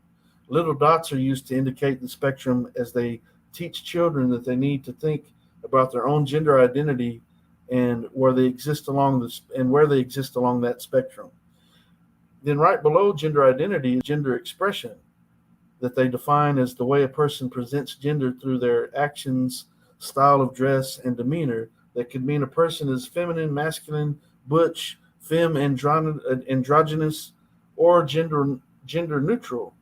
Little dots are used to indicate the spectrum as they teach children that they need to think about their own gender identity and where they exist along that spectrum. Then right below gender identity is gender expression, that they define as the way a person presents gender through their actions, style of dress, and demeanor. That could mean a person is feminine, masculine, butch, femme, androgynous, or gender neutral,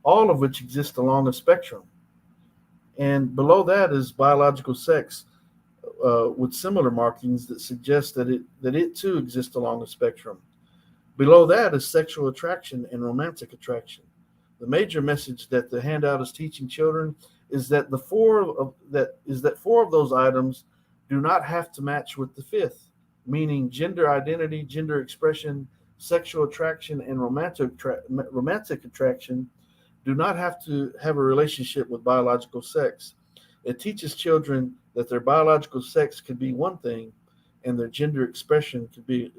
all of which exist along a spectrum. And below that is biological sex, with similar markings that suggest that it too exists along a spectrum. Below that is sexual attraction and romantic attraction. The major message that the handout is teaching children is that four of those items do not have to match with the 5th, meaning gender identity, gender expression, sexual attraction, and romantic attraction do not have to have a relationship with biological sex. It teaches children that their biological sex could be one thing and their gender expression could be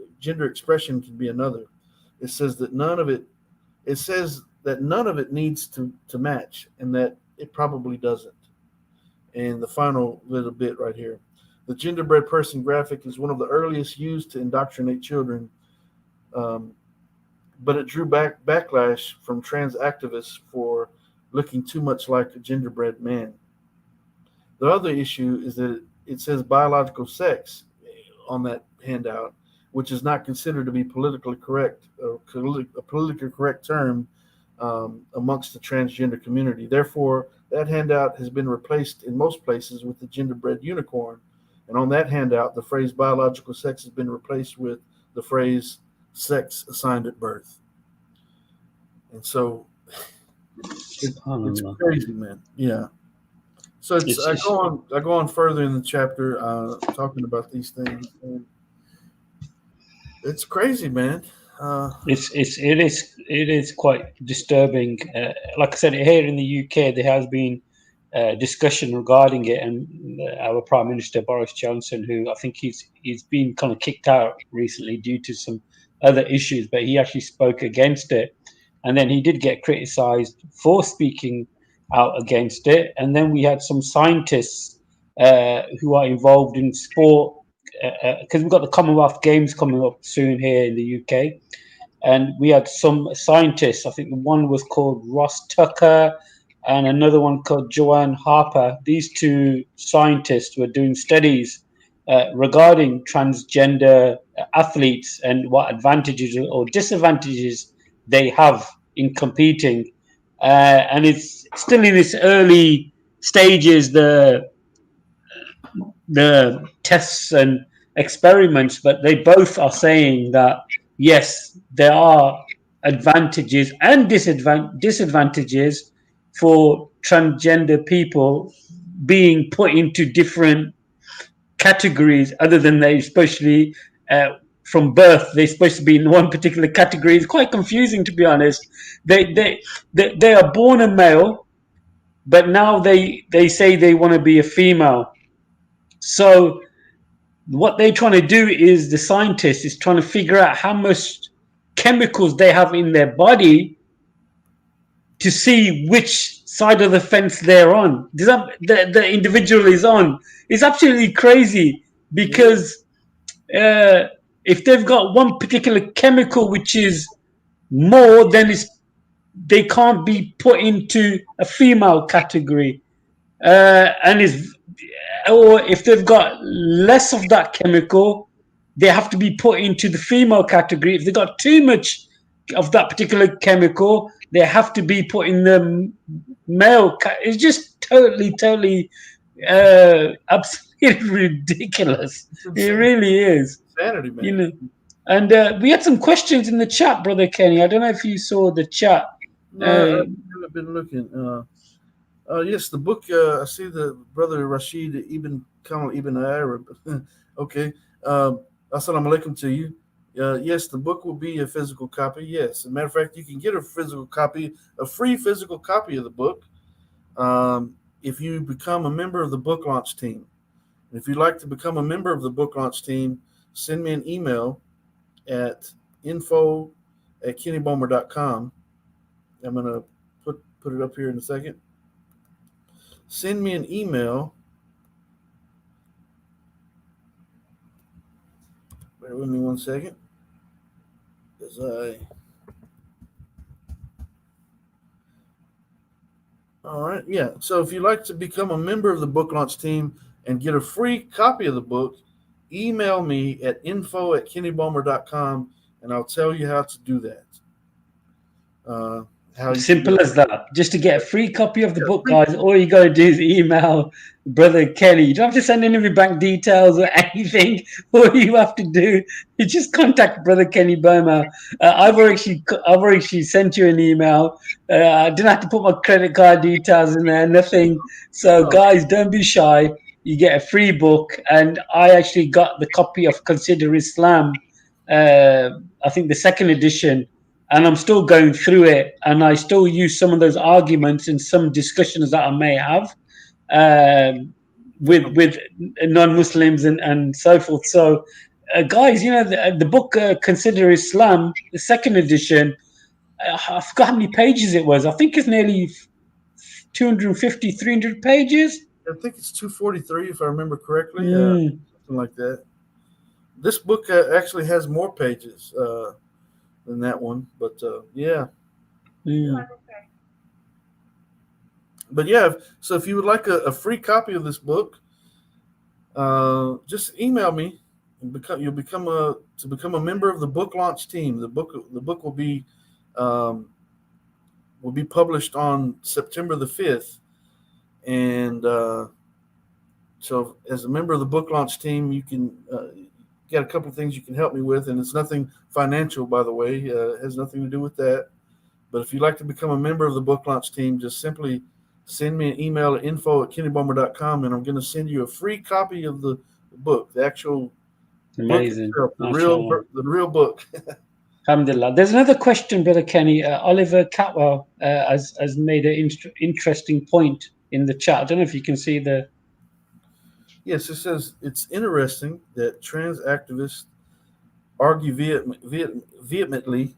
another. It says that none of it needs to match, and that it probably doesn't. And the final little bit right here. The genderbread person graphic is one of the earliest used to indoctrinate children, but it drew backlash from trans activists for looking too much like a genderbread man. The other issue is that it says biological sex on that handout, which is not considered to be politically correct, a politically correct term amongst the transgender community. Therefore, that handout has been replaced in most places with the genderbread unicorn. And on that handout, the phrase biological sex has been replaced with the phrase sex assigned at birth. And so it's crazy, man. Yeah. So I go on further in the chapter talking about these things. And it's crazy, man. It is quite disturbing. Like I said, here in the UK, there has been discussion regarding it, and our Prime Minister Boris Johnson, who I think he's been kind of kicked out recently due to some other issues, but he actually spoke against it, and then he did get criticised for speaking out against it. And then we had some scientists who are involved in sport, because we've got the Commonwealth Games coming up soon here in the UK, and we had some scientists. I think one was called Ross Tucker and another one called Joanne Harper. These 2 scientists were doing studies regarding transgender athletes and what advantages or disadvantages they have in competing. And it's still in its early stages, the tests and experiments, but they both are saying that yes, there are advantages and disadvantages for transgender people being put into different categories other than they especially from birth they're supposed to be in one particular category. It's quite confusing, to be honest. They are born a male, but now they say they want to be a female. So what they're trying to do is, the scientist is trying to figure out how much chemicals they have in their body to see which side of the fence they're on. The individual is on. It's absolutely crazy because if they've got one particular chemical which is more, then they can't be put into a female category. And is or if they've got less of that chemical, they have to be put into the female category. If they've got too much of that particular chemical, they have to be put in the male. It's just totally absolutely ridiculous. It really is. Insanity, man. You know, and we had some questions in the chat, Brother Kenny. I don't know if you saw the chat. No, I haven't been looking. Yes, the book. I see the brother Rashid Ibn Kamal Ibn Arab. Okay. Assalamu alaikum to you. Yes, the book will be a physical copy. Yes, as a matter of fact, you can get a physical copy, a free physical copy of the book, if you become a member of the book launch team. If you'd like to become a member of the book launch team, send me an email at info@kennybomer.com. I'm going to put it up here in a second. Send me an email. Bear with me one second. All right, yeah. So if you'd like to become a member of the book launch team and get a free copy of the book, email me at info@kennybomer.com and I'll tell you how to do that. Simple as that. Just to get a free copy of the book, guys, all you got to do is email Brother Kenny. You don't have to send any of your bank details or anything. All you have to do is just contact Brother Kenny Bomer. I've already sent you an email. I didn't have to put my credit card details in there, nothing. So, guys, don't be shy. You get a free book, and I actually got the copy of Consider Islam. I think the second edition. And I'm still going through it, and I still use some of those arguments in some discussions that I may have with non-Muslims and so forth. So, guys, the book Consider Islam, the second edition, I forgot how many pages it was. I think it's nearly 250, 300 pages. I think it's 243, if I remember correctly, something like that. This book actually has more pages than that one, but yeah. But yeah, so if you would like a free copy of this book, just email me and you'll become a member of the book launch team. The book will be published on September the 5th, and so as a member of the book launch team, you can got a couple of things you can help me with, and it's nothing financial, by the way. It has nothing to do with that. But if you'd like to become a member of the book launch team, just simply send me an email at info@kennybomer.com, and I'm going to send you a free copy of the book, the actual Amazing. book itself, the real book. Alhamdulillah. There's another question, Brother Kenny. Oliver Catwell has made an interesting point in the chat. I don't know if you can see the... Yes, it says it's interesting that trans activists argue vehemently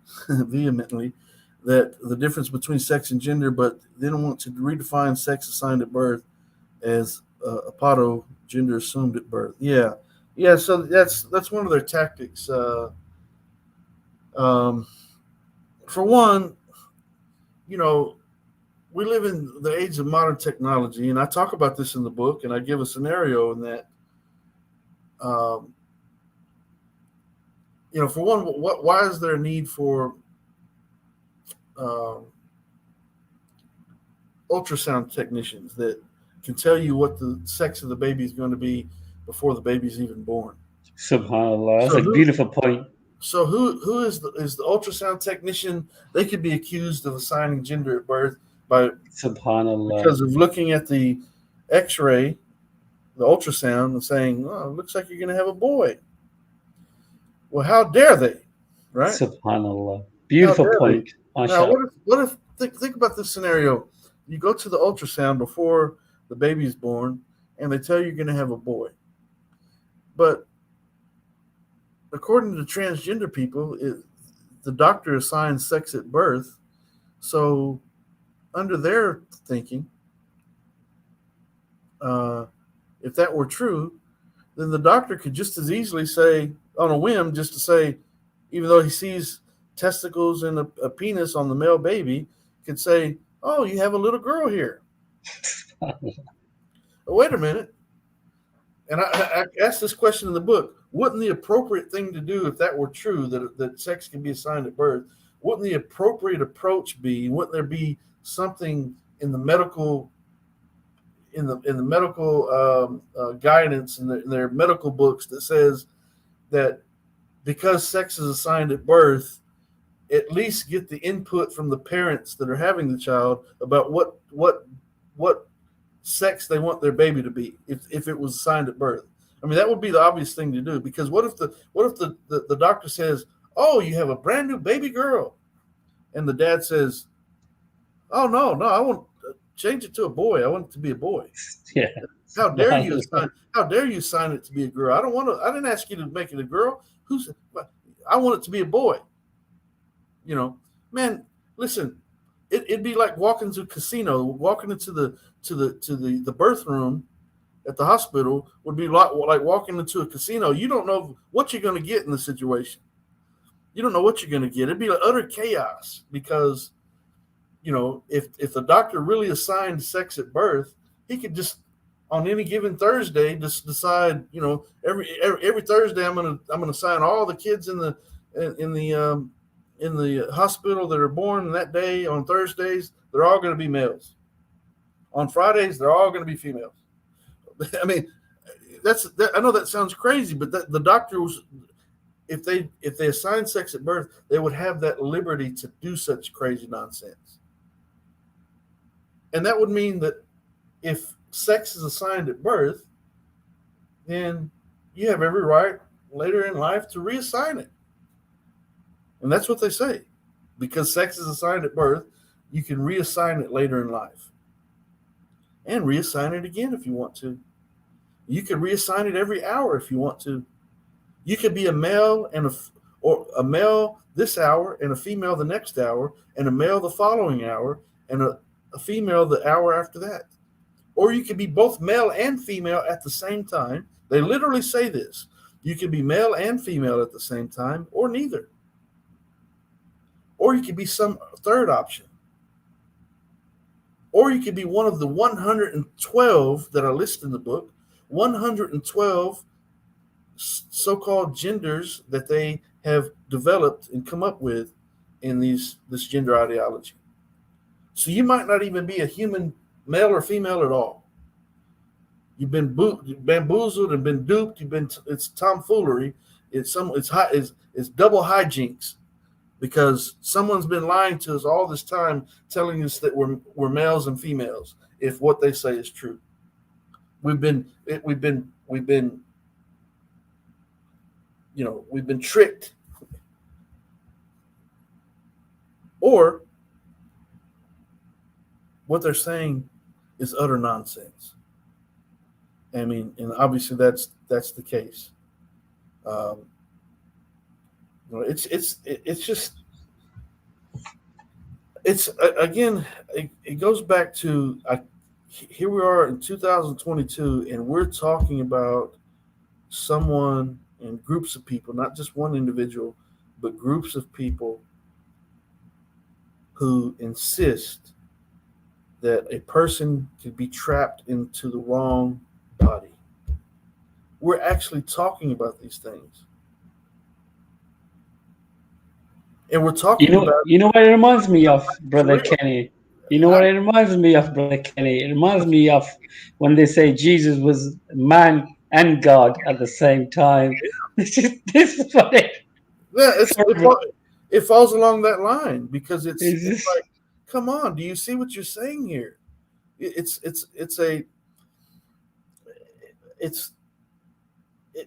that the difference between sex and gender, but they don't want to redefine sex assigned at birth as apato, gender assumed at birth. Yeah. So that's one of their tactics. For one, we live in the age of modern technology, and I talk about this in the book, and I give a scenario in that Um, for one, why is there a need for um, ultrasound technicians that can tell you what the sex of the baby is going to be before the baby's even born? Subhanallah. That's So a who beautiful point. so who is the ultrasound technician? They could be accused of assigning gender at birth by Subhanallah. because of looking at the X-ray, the ultrasound, and saying, "Oh, it looks like you're going to have a boy." Well, how dare they, right? Subhanallah. How Beautiful dare they? point. Now, Mashallah. what if think about this scenario? You go to the ultrasound before the baby's born, and they tell you you're going to have a boy, but according to transgender people, the doctor assigns sex at birth. So, under their thinking, uh, if that were true, then the doctor could just as easily say, on a whim, just to say, even though he sees testicles and a penis on the male baby, could say, "Oh, you have a little girl here." Wait a minute. And I asked this question in the book. Wouldn't the appropriate thing to do, if that were true, that sex can be assigned at birth, wouldn't the appropriate approach be, wouldn't there be something in the medical guidance in their medical books that says that because sex is assigned at birth, at least get the input from the parents that are having the child about what sex they want their baby to be if it was assigned at birth. I mean, that would be the obvious thing to do, because what if the doctor says, "Oh, you have a brand new baby girl," and the dad says, "Oh, no, I want to change it to a boy. I want it to be a boy." Yeah. How dare you Subhanallah. assign it to be a girl? I didn't ask you to make it a girl. I want it to be a boy. Man, listen, it'd be like walking to a casino, walking into the birth room at the hospital would be like walking into a casino. You don't know what you're going to get in the situation. You don't know what you're going to get. It'd be like utter chaos, because if the doctor really assigned sex at birth, he could just on any given Thursday just decide, every Thursday I'm gonna assign all the kids in the hospital that are born that day. On Thursdays, they're all going to be males. On Fridays, they're all going to be females. I mean, I know that sounds crazy, but the doctors, if they assign sex at birth, they would have that liberty to do such crazy nonsense. And that would mean that if sex is assigned at birth, then you have every right later in life to reassign it. And that's what they say. Because sex is assigned at birth, you can reassign it later in life. And reassign it again if you want to. You can reassign it every hour if you want to. You could be a male or a male this hour and a female the next hour, and a male the following hour, and a female the hour after that. Or you could be both male and female at the same time. They literally say this. You could be male and female at the same time, or neither. Or you could be some third option. Or you could be one of the 112 that are listed in the book, 112 so-called genders that they have developed and come up with in this gender ideology. So you might not even be a human male or female at all. You've been bamboozled and been duped. It's tomfoolery. It's double hijinks, because someone's been lying to us all this time, telling us that we're males and females. If what they say is true, we've been tricked. Or what they're saying is utter nonsense. I mean, and obviously that's the case. It's again, it goes back to here we are in 2022, and we're talking about someone and groups of people, not just one individual, but groups of people who insist that a person could be trapped into the wrong body. we're actually talking about these things, and we're talking about You know what it reminds me of, it's Brother real. Kenny? You know what it reminds me of, Brother Kenny? It reminds me of when they say Jesus was man and God at the same time. This is what it. Yeah, Sorry, bro. it falls along that line because It's it's just, like, come on, do you see what you're saying here? It's a it's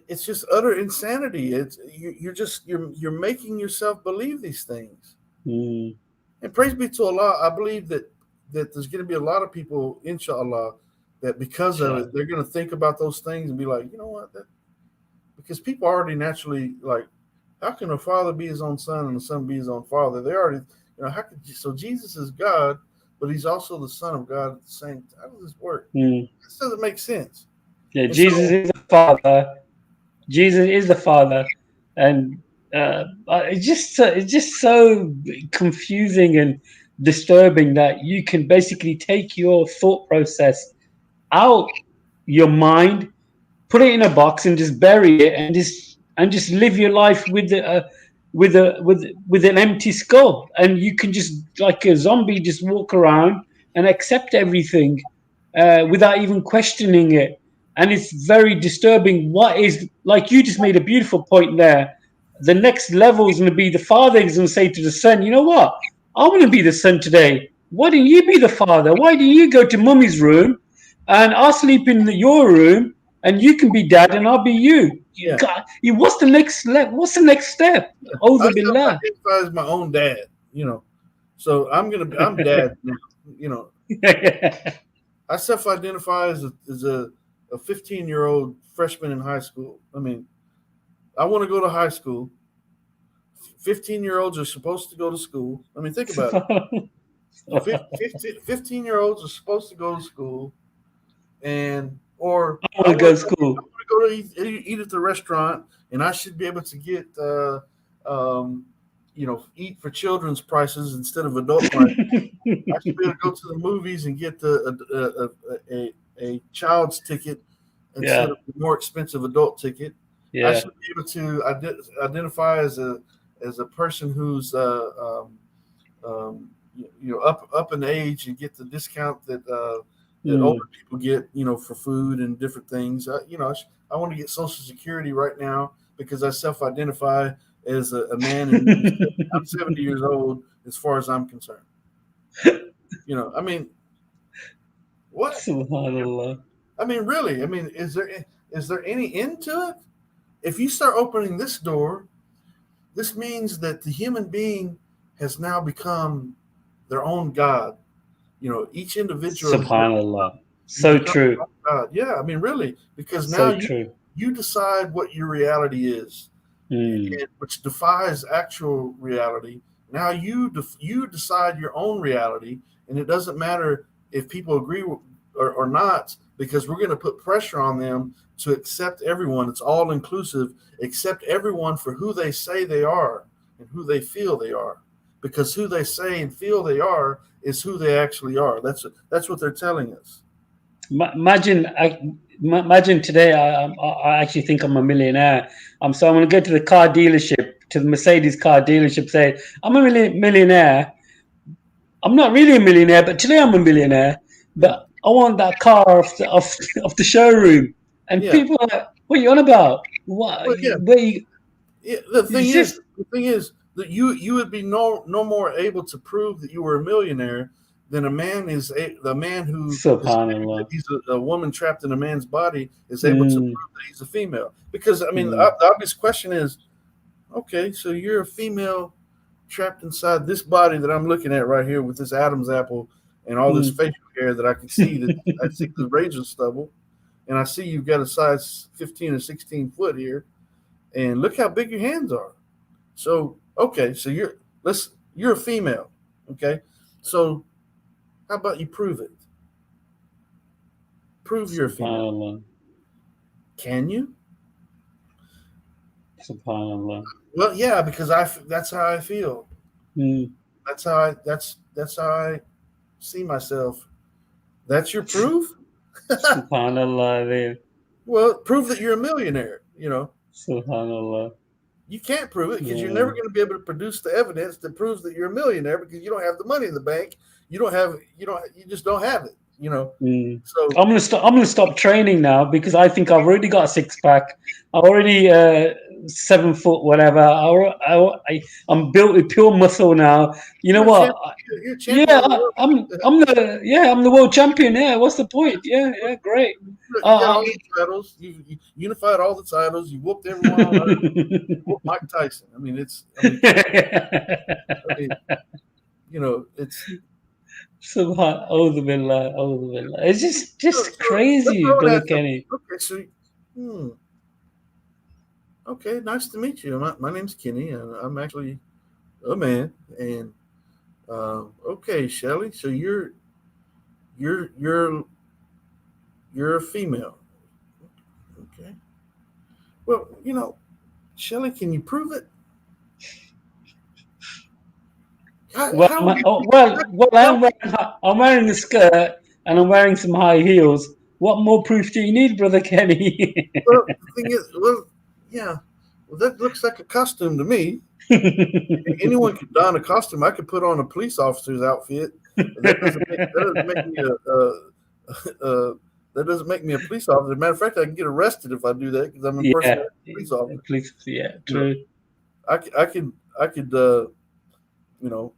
it's just utter insanity. You're making yourself believe these things. mm, And praise be to Allah, I believe that there's going to be a lot of people, inshallah, that because of sure. it, they're going to think about those things and be like, you know what? Because people already naturally like, how can a father be his own son and a son be his own father? They already, how could so Jesus is God, but he's also the Son of God at the same time. How does this work? Mm. This doesn't make sense. Yeah, And Jesus so, is the Father. Jesus is the Father, and it's just so confusing and disturbing that you can basically take your thought process out your mind, put it in a box, and just bury it, and just live your life with with an empty skull, and you can just like a zombie just walk around and accept everything without even questioning it. And it's very disturbing. What is, like you just made a beautiful point there. The next level is going to be the father is going to say to the son, you know what? I want to be the son today. Why don't you be the father? Why do you go to mummy's room and I'll sleep in your room and you can be dad and I'll be you? You yeah, got, what's the next what's the next step? I Auzu billah. self-identify as my own dad. So I'm dad now. You know, I self-identify as a 15-year-old freshman in high school. I mean, I want to go to high school. 15-year-olds are supposed to go to school. I mean, think about it. 15-year-olds are supposed to go to school, and or I want to go to I school. want to go to eat at the restaurant, and I should be able to get um, eat for children's prices instead of adult prices. I should be able to go to the movies and get a child's ticket instead Yeah, of the more expensive adult ticket. I yeah. should be able to identify as a person who's up in age and get the discount that older Mm. people get, for food and different things. I want to get Social Security right now because I self-identify as a man, and I'm 70 years old as far as I'm concerned. I mean, what? Subhanallah. I mean, really? I mean, is there any end to it? If you start opening this door, this means that the human being has now become their own God. Each individual has now Subhanallah. you So become true. your own God. Yeah, I mean, really, because now So you true. you decide what your reality is, Mm. which defies actual reality. Now you decide your own reality, and it doesn't matter if people agree or not, because we're going to put pressure on them to accept everyone. It's all inclusive. Accept everyone for who they say they are and who they feel they are, because who they say and feel they are is who they actually are. That's what they're telling us. Imagine, imagine today. I actually think I'm a millionaire. So I'm going to go to the car dealership, to the Mercedes car dealership, say I'm a millionaire. I'm not really a millionaire, but today I'm a millionaire. Yeah, But I want that car off the showroom. And yeah. people are like, what are you on about? What? Well, yeah. Where you? Yeah, the thing It's is, just that you would be no more able to prove that you were a millionaire than the man who is claiming that Subhanallah. he's a woman trapped in a man's body is able to Mm, prove that he's a female. Because I mean, mm, the obvious question is, okay, so you're a female trapped inside this body that I'm looking at right here with this Adam's apple and all this mm. facial hair that I can see, that I see the razor stubble, and I see you've got a size 15 or 16 foot here, and look how big your hands are. So okay, so you're a female. Okay, so how about you prove it? Prove you're a female. Subhanallah. Can you? Subhanallah. Well, yeah, because that's how I feel. Mm. That's how I see myself. That's your proof? Subhanallah. There. Well, prove that you're a millionaire. Subhanallah. You can't prove it because you're Yeah. never going to be able to produce the evidence that proves that you're a millionaire because you don't have the money in the bank. You just don't have it. Mm. So I'm gonna stop training now because I think I've already got a six pack. I'm already 7 foot whatever. I'm built with pure muscle now. You know you're a what? champion. You're a champion Yeah, of the world. I'm the world champion. Yeah, what's the point? Yeah, yeah, great. You got all Uh, the titles. You unified all the titles. You whooped everyone on earth. You whooped Mike Tyson. I mean, come on. I mean, it's Subhan, billah. It's just so that's crazy, what I would brother ask them. Kenny. Okay, so hmm, okay, nice to meet you. My name's Kenny, and I'm actually a man. And okay, Shelly, so you're you're you're a female. Okay. Well, Shelly, can you prove it? How would you how, I'm wearing a skirt and I'm wearing some high heels. What more proof do you need, brother Kenny? well, the thing is, well, yeah, well, that looks like a costume to me. Anyone could don a costume. I could put on a police officer's outfit. That doesn't make me that doesn't make me a police officer. Matter of fact, I can get arrested if I do that because I'm Yeah, impersonating a police officer. please, yeah, You know, true. I could you know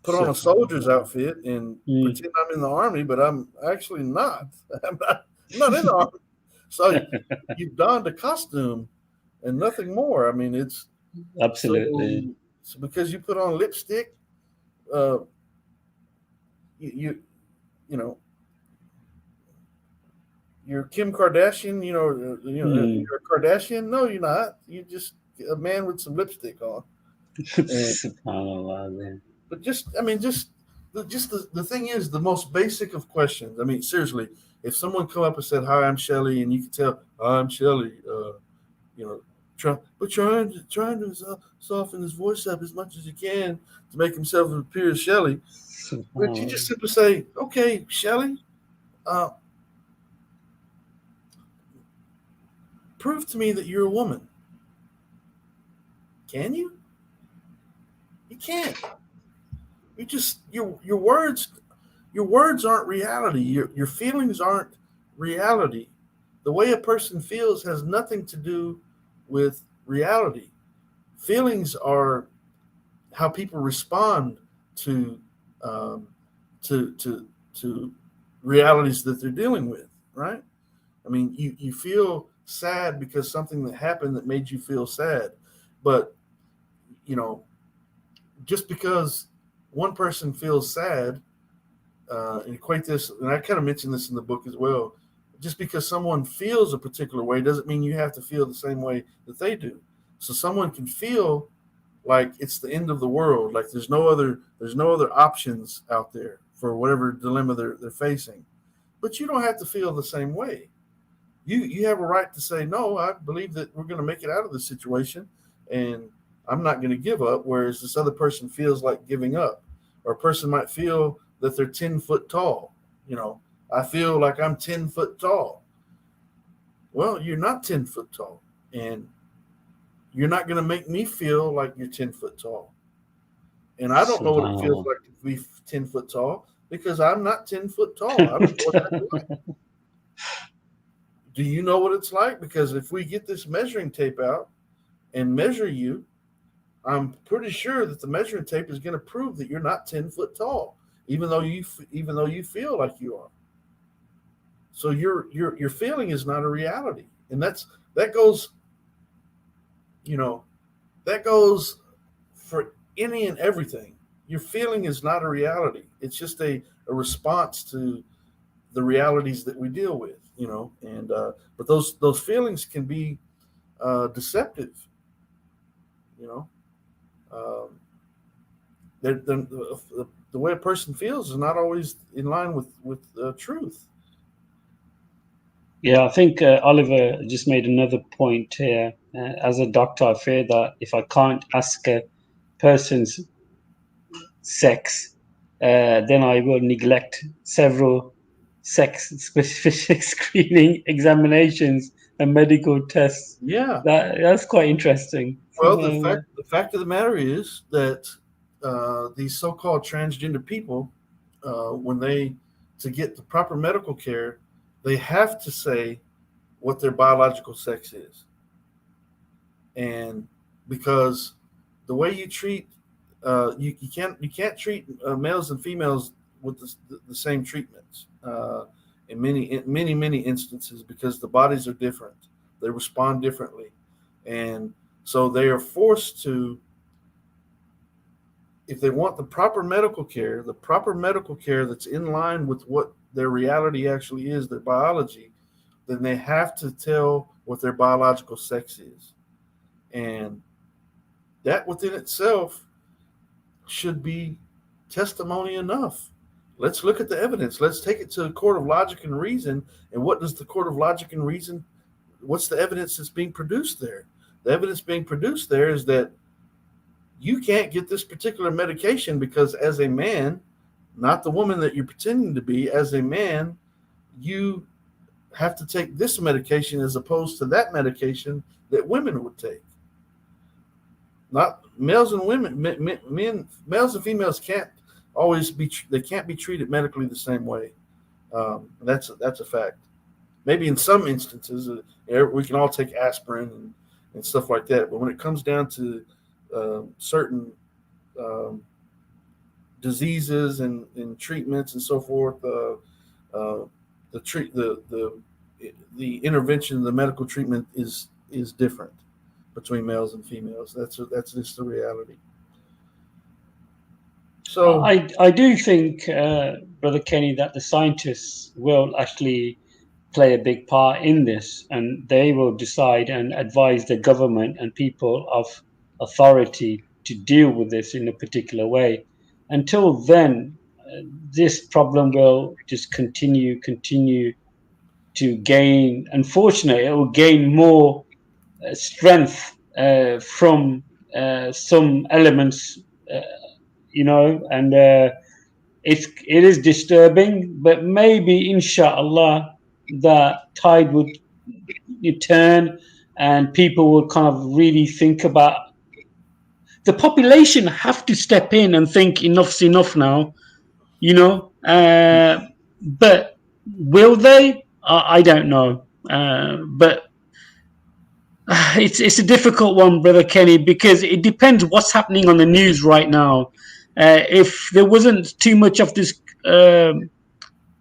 put on a soldier's Subhanallah. outfit and Mm. pretend I'm in the army, but I'm actually not. I'm not in the army. So you've donned a costume and nothing more. I mean, it's so, Absolutely. so because you put on lipstick, uh, you, you you know you're Kim Kardashian. Mm. You're a Kardashian. No, you're not. You're just a man with some lipstick on. And Subhanallah. Man. but the thing is the most basic of questions. I mean, seriously, if someone come up and said, "Hi, I'm Shelly," and you can tell, "Hi, I'm Shelly," you know, trying to soften his voice up as much as you can to make himself appear as Shelly. But you just Subhanallah. simply say, "Okay, Shelly, uh, prove to me that you're a woman." Can you? You can't. Your words aren't reality. Your feelings aren't reality. The way a person feels has nothing to do with reality. Feelings are how people respond to um, to realities that they're dealing with, right? I mean, you feel sad because something that happened that made you feel sad, but you know, just because one person feels sad, and equate this, and I kind of mentioned this in the book as well. Just because someone feels a particular way doesn't mean you have to feel the same way that they do. So someone can feel like it's the end of the world, like there's no other options out there for whatever dilemma they're facing. But you don't have to feel the same way. You have a right to say, no, I believe that we're going to make it out of this situation, and I'm not going to give up. Whereas this other person feels like giving up, or a person might feel that they're 10 foot tall. I feel like I'm 10 foot tall. Well, you're not 10 foot tall, and you're not going to make me feel like you're 10 foot tall. And I don't know what it feels Subhanallah. like to be 10 foot tall because I'm not 10 foot tall. I don't know what that's like. Do you know what it's like? Because if we get this measuring tape out and measure you, I'm pretty sure that the measuring tape is going to prove that you're not 10 foot tall, even though you feel like you are. So your feeling is not a reality, and that goes you know that goes for any and everything. Your feeling is not a reality. It's just a response to the realities that we deal with. And but those feelings can be deceptive. You know, um, the way a person feels is not always in line with truth. Yeah, I think Oliver just made another point here. As a doctor, I fear that if I can't ask a person's sex, then I will neglect sex-specific screening examinations and medical tests. Yeah. That's quite interesting. Well, the fact of the matter is that these so-called transgender people, when they to get the proper medical care, they have to say what their biological sex is, and because the way you treat you can't treat males and females with the same treatments in many instances, because the bodies are different, they respond differently, and so they are forced to, if they want the proper medical care that's in line with what their reality actually is, their biology, then they have to tell what their biological sex is. And that within itself should be testimony enough. Let's look at the evidence. Let's take it to the court of logic and reason. And what does the court of logic and reason, what's the evidence that's being produced there? The evidence being produced there is that you can't get this particular medication because, as a man, not the woman that you're pretending to be, as a man, you have to take this medication as opposed to that medication that women would take. Not males and women, males and females can't always be, they can't be treated medically the same way. That's a fact. Maybe in some instances, we can all take aspirin and stuff like that. But when it comes down to certain diseases and treatments and so forth, the intervention, the medical treatment is different between males and females. That's just the reality. So I do think, Brother Kenny, that the scientists will actually play a big part in this, and they will decide and advise the government and people of authority to deal with this in a particular way. Until then, this problem will just continue to gain. Unfortunately, it will gain more strength from some elements, and it is disturbing. But maybe, inshallah, the tide would turn, and people will kind of really think about. The population have to step in and think enough's enough now, but will they? I don't know. But it's a difficult one, Brother Kenny, because it depends what's happening on the news right now. If there wasn't too much of this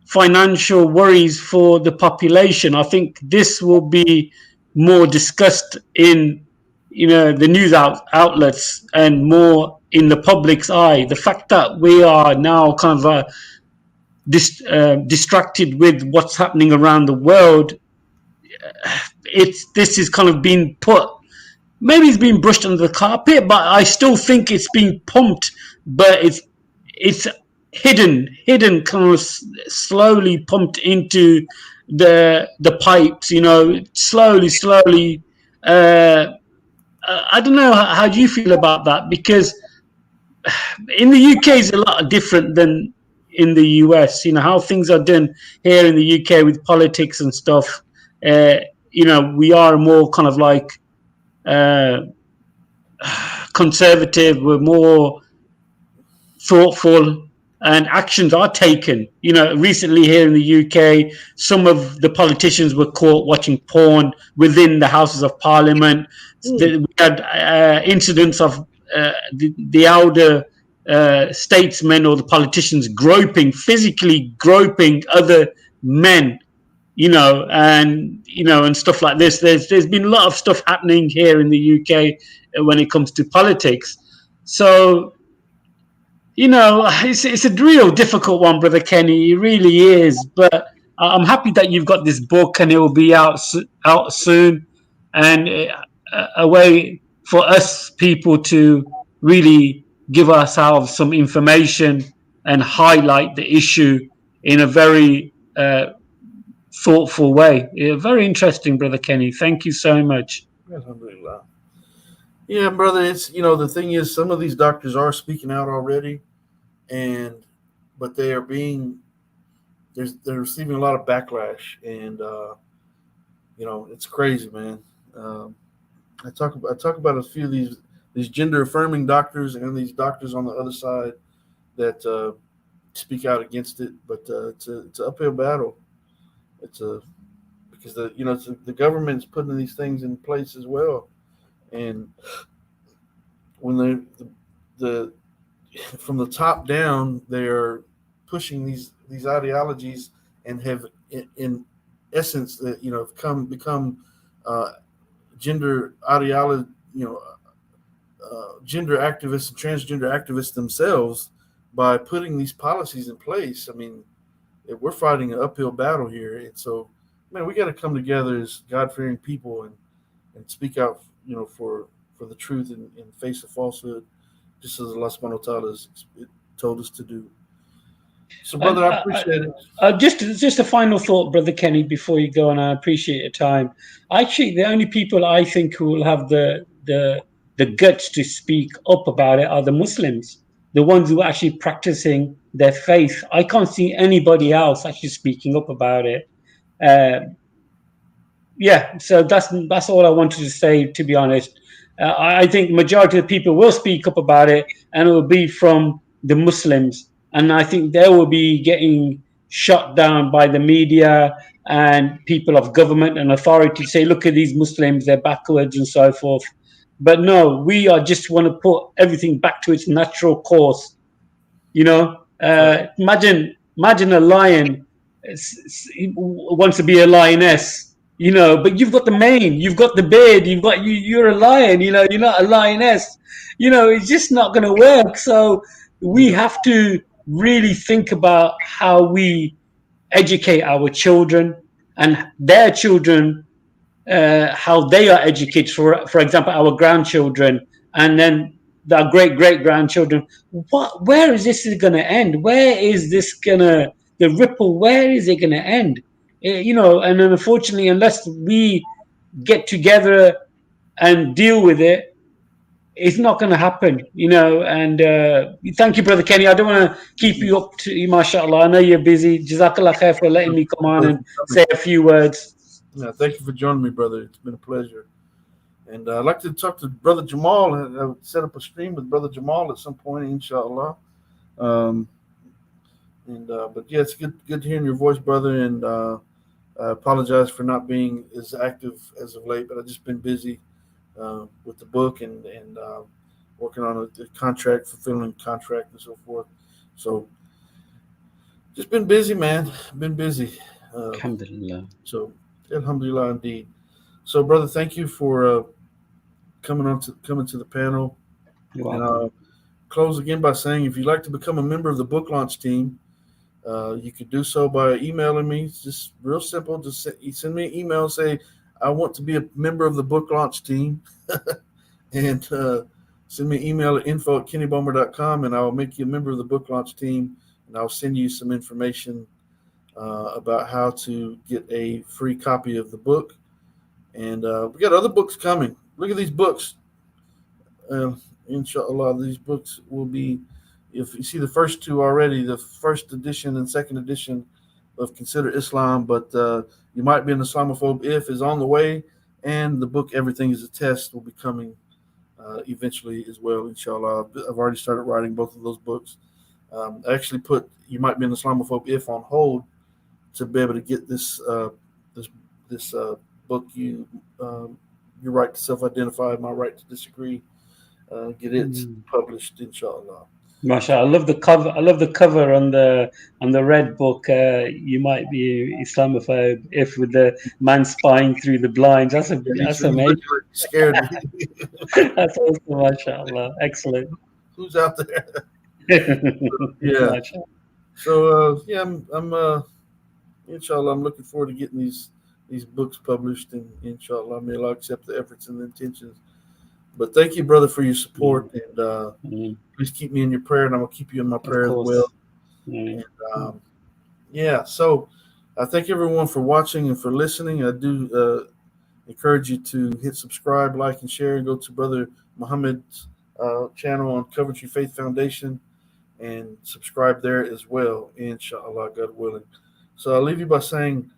financial worries for the population, I think this will be more discussed in the news outlets and more in the public's eye. The fact that we are now kind of distracted with what's happening around the world, this is kind of being put, maybe it's being brushed under the carpet, but I still think it's being pumped, but it's hidden kind of slowly pumped into the pipes, slowly. I don't know, how do you feel about that? Because in the UK is a lot different than in the US. How things are done here in the UK with politics and stuff. We are more kind of like conservative. We're more thoughtful, and actions are taken. Recently here in the UK, some of the politicians were caught watching porn within the Houses of Parliament. We had incidents of the elder statesmen or the politicians physically groping other men, and stuff like this. There's been a lot of stuff happening here in the UK when it comes to politics. So, it's a real difficult one, Brother Kenny. It really is. But I'm happy that you've got this book and it will be out soon, and a way for us people to really give ourselves some information and highlight the issue in a very thoughtful way. Very interesting, Brother Kenny. Thank you so much. Alhamdulillah. Yeah, brother, it's the thing is, some of these doctors are speaking out already, but they are being they're receiving a lot of backlash, and it's crazy, man. I talk about a few of these gender affirming doctors and these doctors on the other side that speak out against it, but it's an uphill battle. It's a because the government's putting these things in place as well, and when the from the top down, they're pushing these ideologies and have in essence that have become uh, gender ideology, gender activists and transgender activists themselves by putting these policies in place. I mean, we're fighting an uphill battle here, and so man, we got to come together as God fearing people and speak out, for the truth and face the falsehood, just as Allah subhanahu wa ta'ala has told us to do. So, And brother, I appreciate it. just a final thought, Brother Kenny, before you go, and I appreciate your time. Actually, the only people I think who will have the guts to speak up about it are the Muslims, the ones who are actually practicing their faith. I can't see anybody else actually speaking up about it. Uh, yeah, so that's all I wanted to say. To be honest, I think majority of the people will speak up about it, and it will be from the Muslims, and I think they will be getting shut down by the media and people of government and authority to say, look at these Muslims, they're backwards and so forth. But no, we are just want to put everything back to its natural course. Imagine a lion wants to be a lioness, but you've got the mane, you've got the beard, you're a lion, you're not a lioness. It's just not going to work. So we have to really think about how we educate our children and their children, how they are educated. For example, our grandchildren, and then our great grandchildren. Where is this going to end? Where is this gonna the ripple? Where is it going to end? And unfortunately, unless we get together and deal with it, it's not going to happen. And thank you, Brother Kenny. I don't want to keep you up to you, mashallah. I know you're busy. Jazakallah khair for letting me come on and say a few words. Yeah, thank you for joining me, brother. It's been a pleasure. And I'd like to talk to Brother Jamal. I would set up a stream with Brother Jamal at some point, inshallah. Um, but yeah, it's good hearing your voice, brother. And I apologize for not being as active as of late, but I've just been busy with the book and working on a contract, fulfilling contract, and so forth. So just been busy, man. Been busy. Alhamdulillah. So alhamdulillah, indeed. So, brother, thank you for coming to the panel. You're And welcome. close again by saying, if you'd like to become a member of the book launch team, you could do so by emailing me. It's just real simple. Just send me an email. Say, I want to be a member of the book launch team. And send me an email at info@kennybomer.com, and I'll make you a member of the book launch team. And I'll send you some information about how to get a free copy of the book. And we got other books coming. Look at these books. Inshallah, these books will be, if you see the first two already, the first edition and second edition of Consider Islam, but You Might Be an Islamophobe If is on the way, and the book Everything is a Test will be coming eventually as well, inshallah. I've already started writing both of those books. I actually put You Might Be an Islamophobe If on hold to be able to get this book, Your Right to Self-Identify, My Right to Disagree, get it published, inshallah. Mashallah, I love the cover. I love the cover on the red book. You might be Islamophobe if with the man spying through the blinds. That's amazing. Scared me. That's awesome, mashallah. Excellent. Who's out there? Yeah. Mashallah. So yeah, I'm inshallah, I'm looking forward to getting these books published, and inshallah, may Allah accept the efforts and the intentions. But thank you, brother, for your support, and please keep me in your prayer, and I'm gonna keep you in my prayer as well. And yeah, so I thank everyone for watching and for listening. I do encourage you to hit subscribe, like, and share, and go to Brother Muhammad's channel on Coventry Faith Foundation and subscribe there as well, inshallah, God willing. So I'll leave you by saying,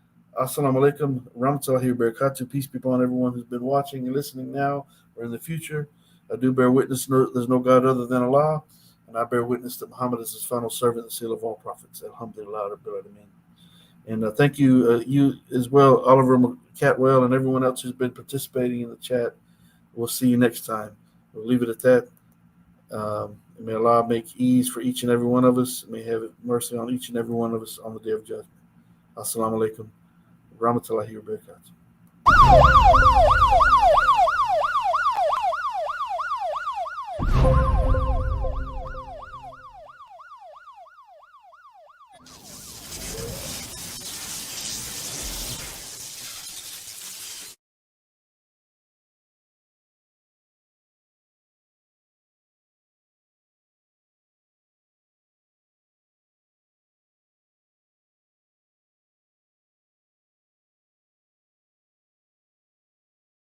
Assalamu alaikum, rahmatullahi wa barakatuh. Peace be upon everyone who's been watching and listening now or in the future. I do bear witness there's no God other than Allah, and I bear witness that Muhammad is his final servant, the seal of all prophets. Alhamdulillah Rabbil Alameen. And thank you, you as well, Oliver Catwell, and everyone else who's been participating in the chat. We'll see you next time. We'll leave it at that. May Allah make ease for each and every one of us. May have mercy on each and every one of us on the day of judgment. Assalamu alaikum. Rahmatullahi wa barakatuh.